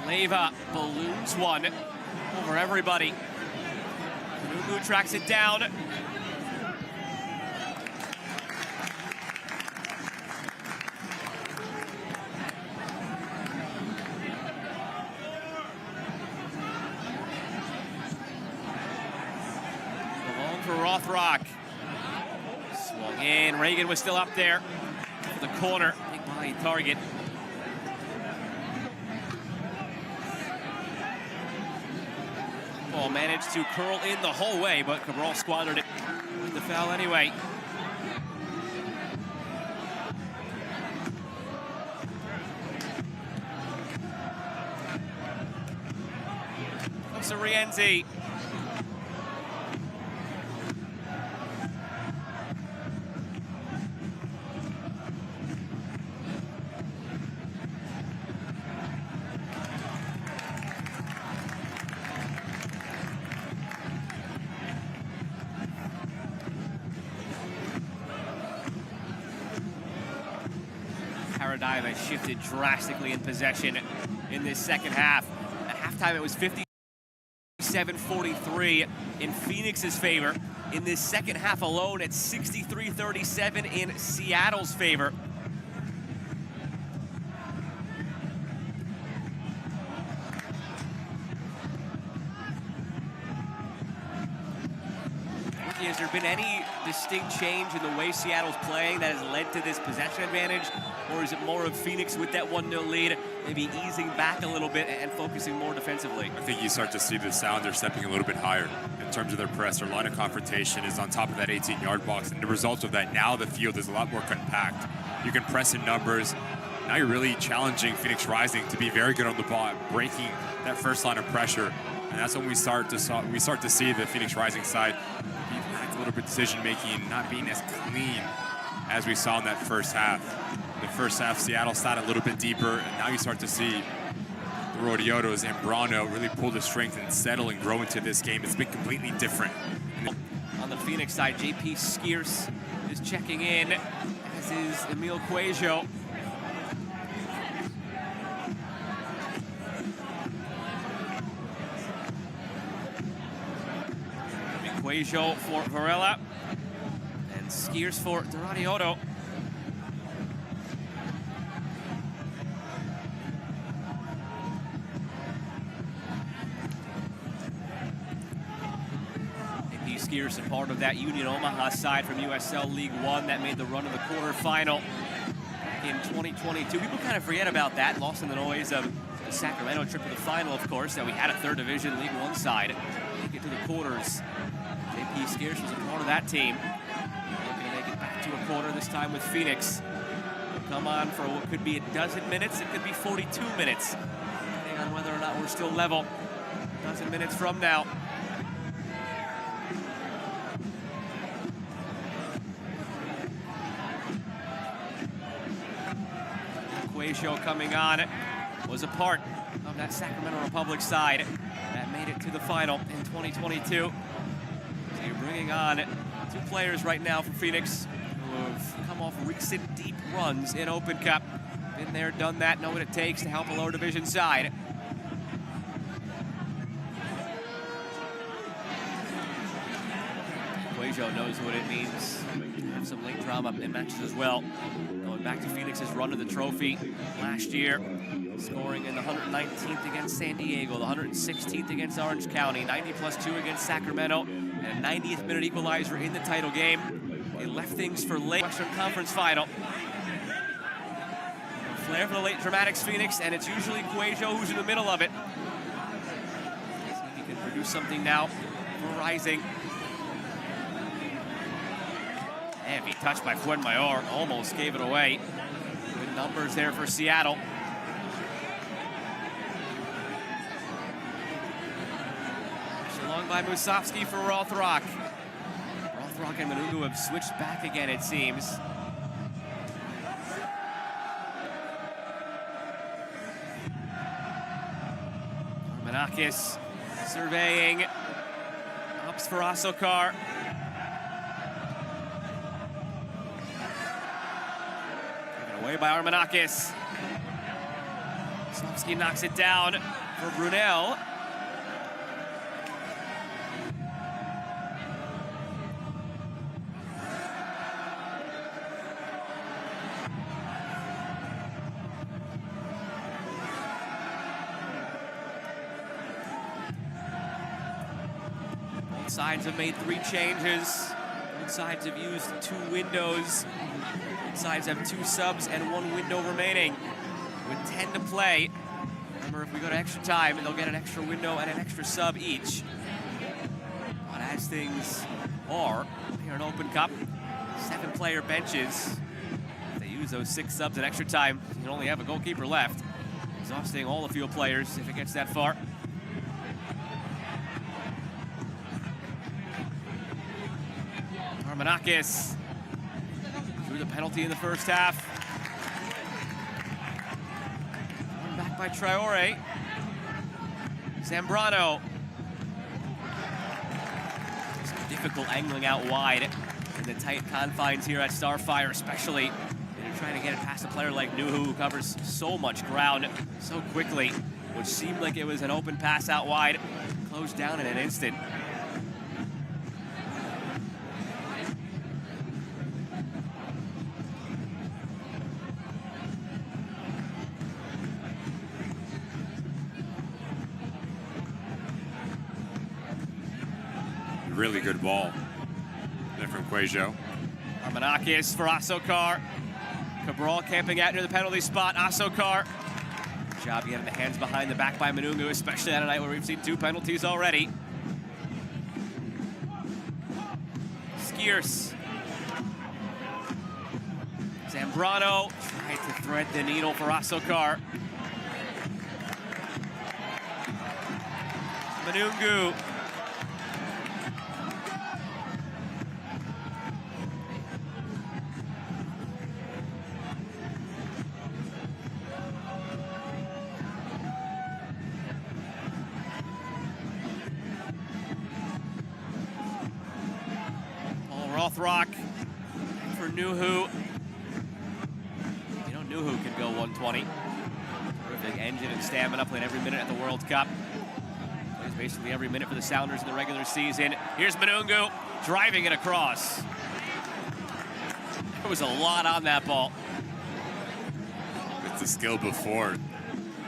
Leva balloons one over everybody. Nugu tracks it down. Long for Rothrock. Swung in. Reagan was still up there for the corner. Big body target. Ball managed to curl in the whole way, but Cabral squandered it with the foul anyway. Comes to Rienzi. Paradigm has shifted drastically in possession in this second half. At halftime, it was 57-43 in Phoenix's favor. In this second half alone, it's 63-37 in Seattle's favor. Has there been any distinct change in the way Seattle's playing that has led to this possession advantage? Or is it more of Phoenix with that 1-0 lead, maybe easing back a little bit and focusing more defensively? I think you start to see the Sounders stepping a little bit higher in terms of their press. Their line of confrontation is on top of that 18-yard box. And the result of that, now the field is a lot more compact. You can press in numbers. Now you're really challenging Phoenix Rising to be very good on the ball, breaking that first line of pressure. And that's when we start to see the Phoenix Rising side be back a little bit decision-making, not being as clean as we saw in that first half. The first half, Seattle sat a little bit deeper, and now you start to see the Rodiotos and Brano really pull the strength and settle and grow into this game. It's been completely different. On the Phoenix side, JP Skeers is checking in, as is Emil Cuejo. Cuejo for Varela, and Skeers for Doradioto. Skeers, a part of that Union Omaha side from USL League One that made the run to the quarterfinal in 2022. People kind of forget about that, lost in the noise of the Sacramento trip to the final, of course, that we had a third division League One side make it to the quarters. JP Skeers was a part of that team. Looking to make it back to a quarter, this time with Phoenix. They'll come on for what could be a dozen minutes, it could be 42 minutes, depending on whether or not we're still level a dozen minutes from now. Cuejo coming on, was a part of that Sacramento Republic side that made it to the final in 2022. So you're bringing on two players right now for Phoenix who have come off recent deep runs in Open Cup. Been there, done that, know what it takes to help a lower division side. Cuejo knows what it means. Have some late drama in matches as well. Going back to Phoenix's run to the trophy last year, scoring in the 119th against San Diego, the 116th against Orange County, 90+2 against Sacramento, and a 90th minute equalizer in the title game. They left things for late Western Conference final. Flair for the late dramatics Phoenix, and it's usually Cuejo who's in the middle of it. See if he can produce something now for Rising. Heavy touch by Fuenmayor, almost gave it away. Good numbers there for Seattle. Along by Musovski for Rothrock. Rothrock and Manungu have switched back again, it seems. Manakis surveying. Ups for Asokar. Away by Armanakis. Slavsky knocks it down for Brunel. Both sides have made 3 changes. Both sides have used 2 windows. Both sides have 2 subs and 1 window remaining. With 10 to play. Remember, if we go to extra time, they'll get an extra window and an extra sub each. But as things are here in Open Cup, 7-player benches. If they use those 6 subs at extra time, you can only have a goalkeeper left. Exhausting all the field players if it gets that far. Armanakis drew the penalty in the first half. Back by Traore. Zambrano. Some difficult angling out wide in the tight confines here at Starfire, especially trying to get it past a player like Nuhu, who covers so much ground so quickly, which seemed like it was an open pass out wide, closed down in an instant. Really good ball there from Cuejo. Armanakis for Asokar. Cabral camping out near the penalty spot. Asokar. Good job getting the hands behind the back by Manungu, especially on a night where we've seen 2 penalties already. Skiers. Zambrano tried to thread the needle for Asokar. Manungu. Rothrock for Nuhu. You know Nuhu can go 120. Terrific engine and stamina, playing every minute at the World Cup. Plays basically every minute for the Sounders in the regular season. Here's Manungu driving it across. There was a lot on that ball. It's the skill before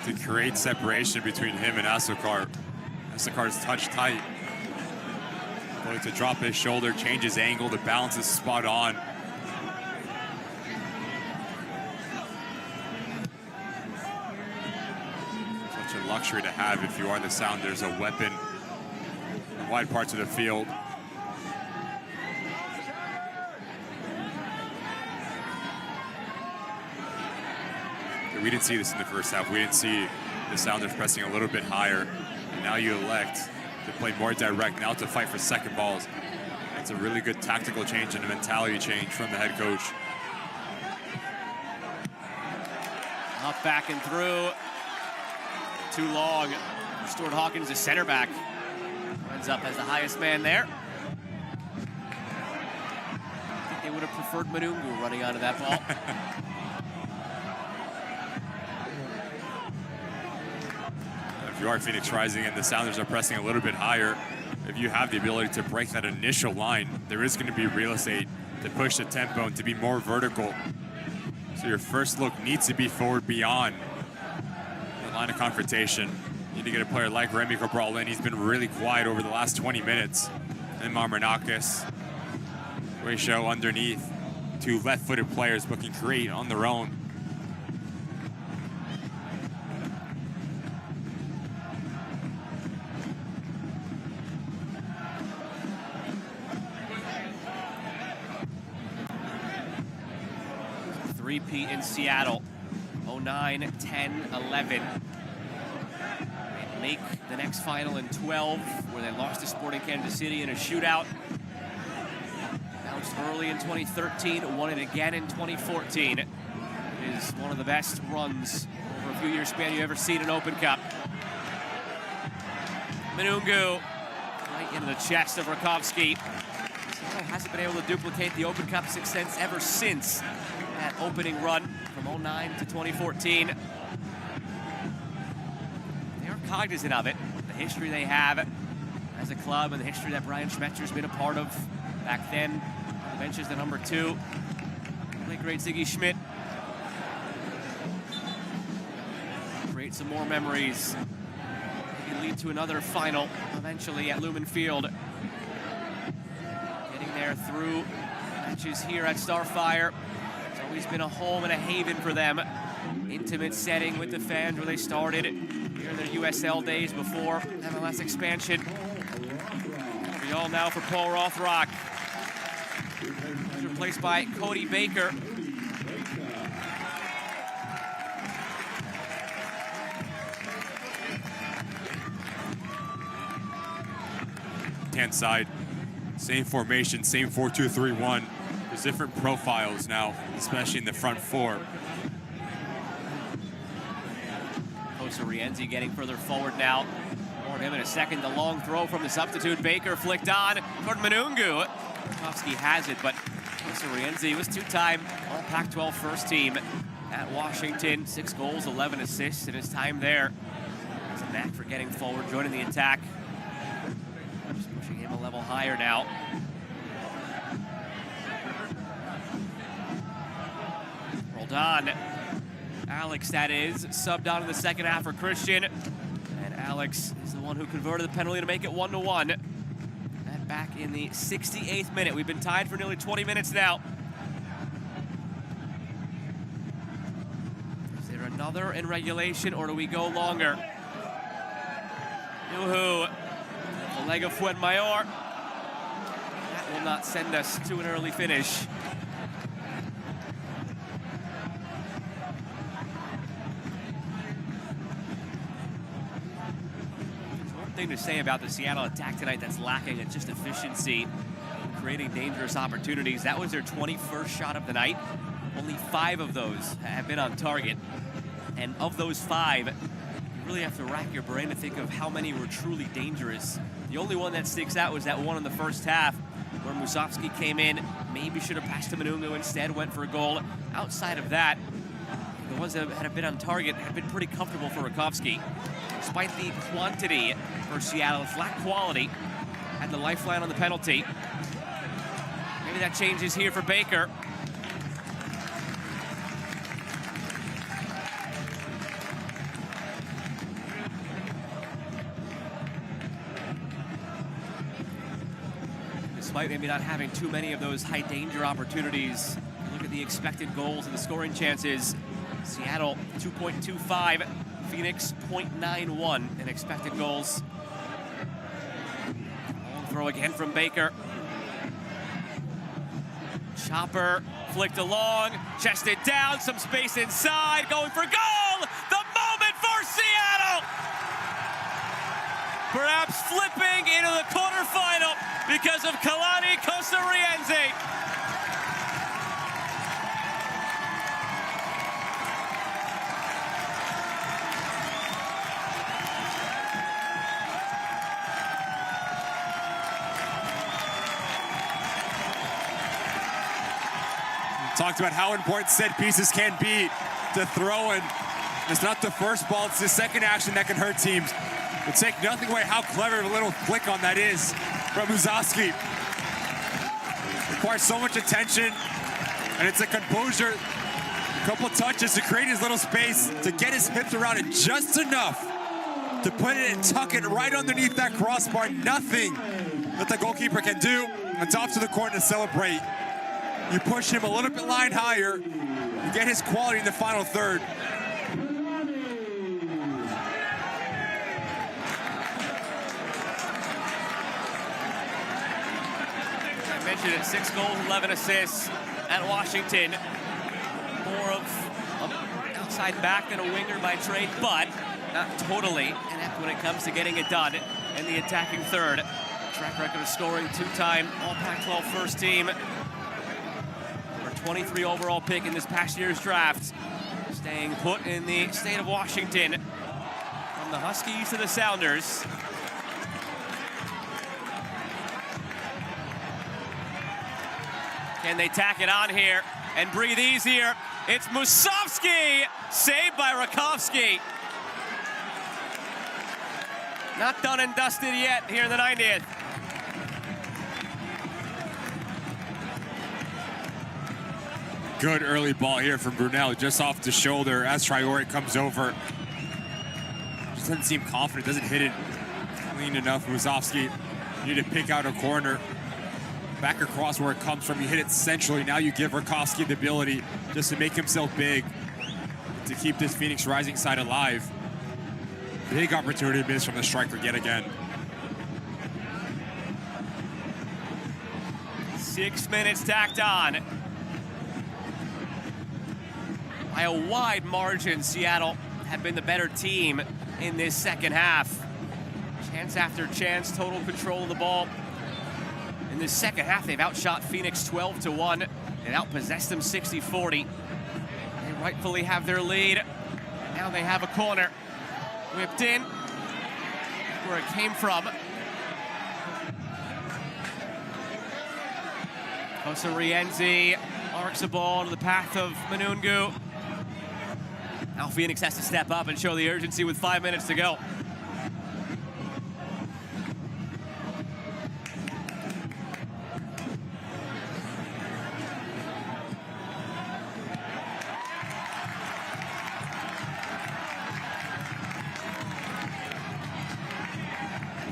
to create separation between him and Asokar. Asokar's touch tight. Going to drop his shoulder, change his angle, the balance is spot on. Such a luxury to have if you are the Sounders, a weapon in wide parts of the field. We didn't see this in the first half. We didn't see the Sounders pressing a little bit higher. And now you elect to play more direct, now to fight for second balls. It's a really good tactical change and a mentality change from the head coach. Up, back, and through. Too long. Stuart Hawkins, the center back, ends up as the highest man there. I think they would have preferred Manungu running onto that ball. If you are Phoenix Rising and the Sounders are pressing a little bit higher, if you have the ability to break that initial line, there is going to be real estate to push the tempo and to be more vertical. So your first look needs to be forward beyond the line of confrontation. You need to get a player like Remy Cabral in. He's been really quiet over the last 20 minutes. And Marmanakis, Cuejo underneath. 2 left-footed players but can create on their own. Repeat in Seattle, 09, 10, 11. They make the next final in 12, where they lost to Sporting Kansas City in a shootout. Bounced early in 2013, won it again in 2014. It is one of the best runs over a few year span you've ever seen in Open Cup. Manungu, right into the chest of Rakovsky. Seattle hasn't been able to duplicate the Open Cup success ever since that opening run from 09 to 2014. cognizant of it, the history they have as a club and the history that Brian Schmetcher's been a part of back then. On the bench is the number 2, late great Ziggy Schmidt. Create some more memories. Maybe lead to another final eventually at Lumen Field. Getting there through matches here at Starfire. It's always been a home and a haven for them. Intimate setting with the fans where they started here in their USL days before MLS expansion. We all now for Paul Rothrock. He's replaced by Cody Baker. Hand side, same formation, same 4-2-3-1. There's different profiles now, especially in the front 4. Rienzi getting further forward now. More of him in a second. The long throw from the substitute. Baker flicked on toward Manungu. Tarkovsky has it, but Rienzi was 2-time All Pac-12 first team at Washington. 6 goals, 11 assists in his time there. Has a knack for getting forward, joining the attack. Just pushing him a level higher now. Rolled on. Alex, that is, subbed on in the second half for Christian. And Alex is the one who converted the penalty to make it 1-1. That back in the 68th minute. We've been tied for nearly 20 minutes now. Is there another in regulation, or do we go longer? Nuhu, the leg of Fuenmayor. That will not send us to an early finish. Thing to say about the Seattle attack tonight that's lacking is just efficiency in creating dangerous opportunities. That was their 21st shot of the night. Only 5 of those have been on target. And of those 5, you really have to rack your brain to think of how many were truly dangerous. The only one that sticks out was that one in the first half where Musovski came in, maybe should have passed to Manungu, instead went for a goal. Outside of that, the ones that had been on target have been pretty comfortable for Rakowski. Despite the quantity for Seattle, it's lack quality. Had the lifeline on the penalty. Maybe that changes here for Baker. Despite maybe not having too many of those high danger opportunities, look at the expected goals and the scoring chances. Seattle 2.25. Phoenix 0.91 in expected goals. Long throw again from Baker. Chopper flicked along, chested down, some space inside, going for goal! The moment for Seattle! Perhaps flipping into the quarterfinal because of Kalani Kosariense. Talked about how important set pieces can be to throwing. It's not the first ball, it's the second action that can hurt teams. But take nothing away how clever of a little flick on that is from Musovski. Requires so much attention, and it's a composure. A couple touches to create his little space, to get his hips around it just enough to put it and tuck it right underneath that crossbar. Nothing that the goalkeeper can do. It's off to the corner to celebrate. You push him a little bit line higher, you get his quality in the final third. I mentioned it, 6 goals, 11 assists at Washington. More of an outside back than a winger by trade, but not totally inept when it comes to getting it done in the attacking third. Track record of scoring, 2-time All Pac-12 first team. 23 overall pick in this past year's draft. Staying put in the state of Washington. From the Huskies to the Sounders. Can they tack it on here and breathe easier? It's Musovski, saved by Rakowski. Not done and dusted yet here in the 90th. Good early ball here from Brunel, just off the shoulder as Traore comes over. Just doesn't seem confident, doesn't hit it clean enough. Musovski, you need to pick out a corner. Back across where it comes from, you hit it centrally. Now you give Rakowski the ability just to make himself big, to keep this Phoenix Rising side alive. Big opportunity miss from the striker yet again. 6 minutes tacked on. By a wide margin, Seattle have been the better team in this second half. Chance after chance, total control of the ball. In the second half, they've outshot Phoenix 12-1 and outpossessed them 60-40. They rightfully have their lead. And now they have a corner. Whipped in, where it came from. Kosa Rienzi arcs the ball to the path of Manungu. Now Phoenix has to step up and show the urgency with 5 minutes to go.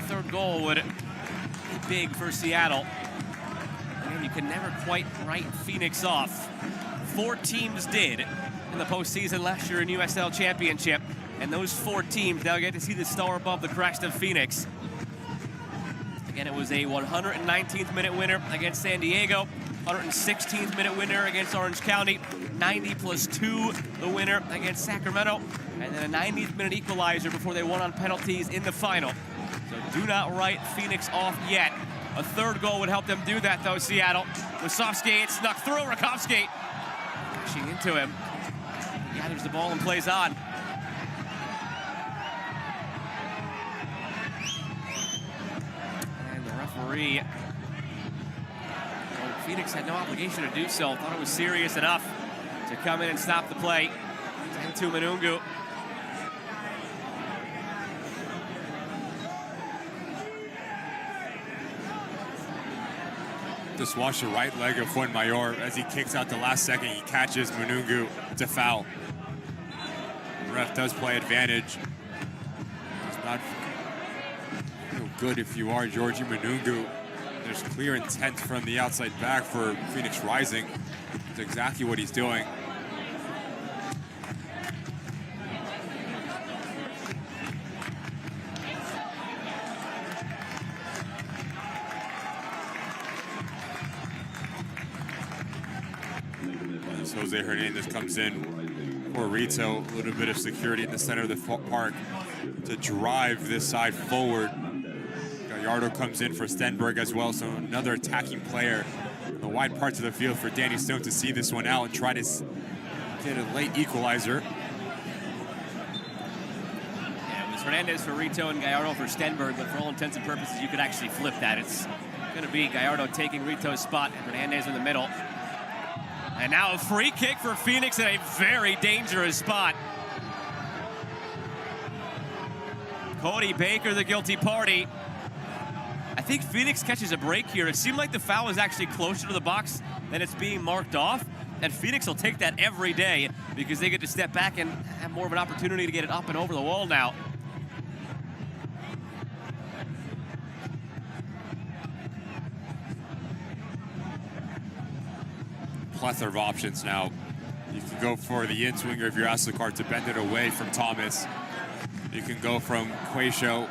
Third goal would be big for Seattle. And you can never quite write Phoenix off. 4 teams did in the postseason last year in USL Championship. And those 4 teams now get to see the star above the crest of Phoenix. Again, it was a 119th minute winner against San Diego, 116th minute winner against Orange County, 90+2 the winner against Sacramento, and then a 90th minute equalizer before they won on penalties in the final. So do not write Phoenix off yet. A third goal would help them do that, though, Seattle. Musovski, it snuck through. Rakowski crashing into him. He gathers the ball and plays on. And the referee, well, Phoenix had no obligation to do so. Thought it was serious enough to come in and stop the play. 10-2 Manungu. Just watch the right leg of Fuenmayor as he kicks out the last second. He catches Manungu to foul. The ref does play advantage. It's not feel good if you are Georgie Manungu. There's clear intent from the outside back for Phoenix Rising. That's exactly what he's doing. Jose Hernandez comes in for Rito. A little bit of security in the center of the park to drive this side forward. Gallardo comes in for Stenberg as well, so another attacking player in the wide parts of the field for Danny Stone to see this one out and try to get a late equalizer. Yeah, it was Hernandez for Rito and Gallardo for Stenberg, but for all intents and purposes, you could actually flip that. It's going to be Gallardo taking Rito's spot and Hernandez in the middle. And now a free kick for Phoenix in a very dangerous spot. Cody Baker, the guilty party. I think Phoenix catches a break here. It seemed like the foul was actually closer to the box than it's being marked off. And Phoenix will take that every day because they get to step back and have more of an opportunity to get it up and over the wall now. Plethora of options now. You can go for the in-swinger if you're Aslicart to bend it away from Thomas. You can go from Quaisho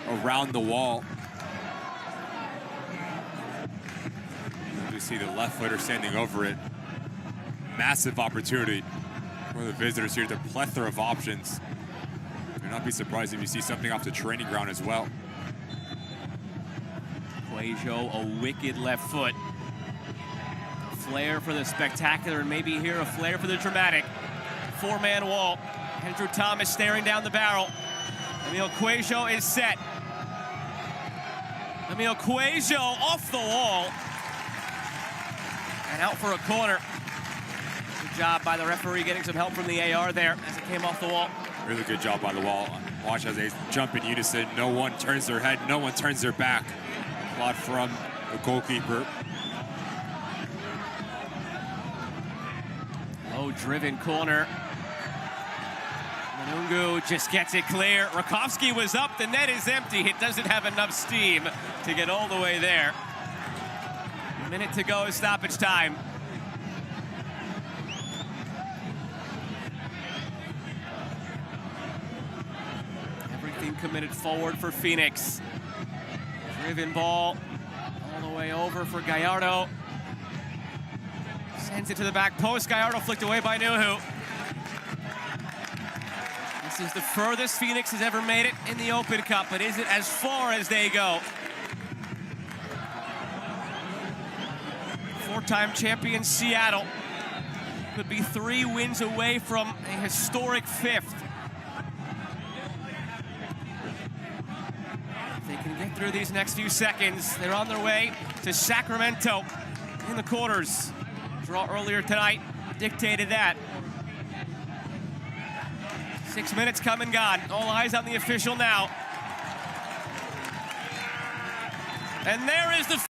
around the wall. You see the left footer standing over it. Massive opportunity for the visitors here. The plethora of options. Do not be surprised if you see something off the training ground as well. Quaisho, a wicked left foot. Flair for the spectacular, and maybe here a flair for the dramatic. 4-man wall. Andrew Thomas staring down the barrel. Emil Quaisho is set. Emil Quaisho off the wall. And out for a corner. Good job by the referee getting some help from the AR there as it came off the wall. Really good job by the wall. Watch as they jump in unison. No one turns their head. No one turns their back. Applaud from the goalkeeper. Low-driven corner. Manungu just gets it clear. Rakowski was up. The net is empty. It doesn't have enough steam to get all the way there. A minute to go is stoppage time. Everything committed forward for Phoenix. Driven ball all the way over for Gallardo. Sends it to the back post. Gallardo flicked away by Nuhu. This is the furthest Phoenix has ever made it in the Open Cup, but is it as far as they go? Four-time champion Seattle could be 3 wins away from a historic 5th. If they can get through these next few seconds, they're on their way to Sacramento in the quarters. Draw earlier tonight dictated that. 6 minutes come and gone. All eyes on the official now. And there is the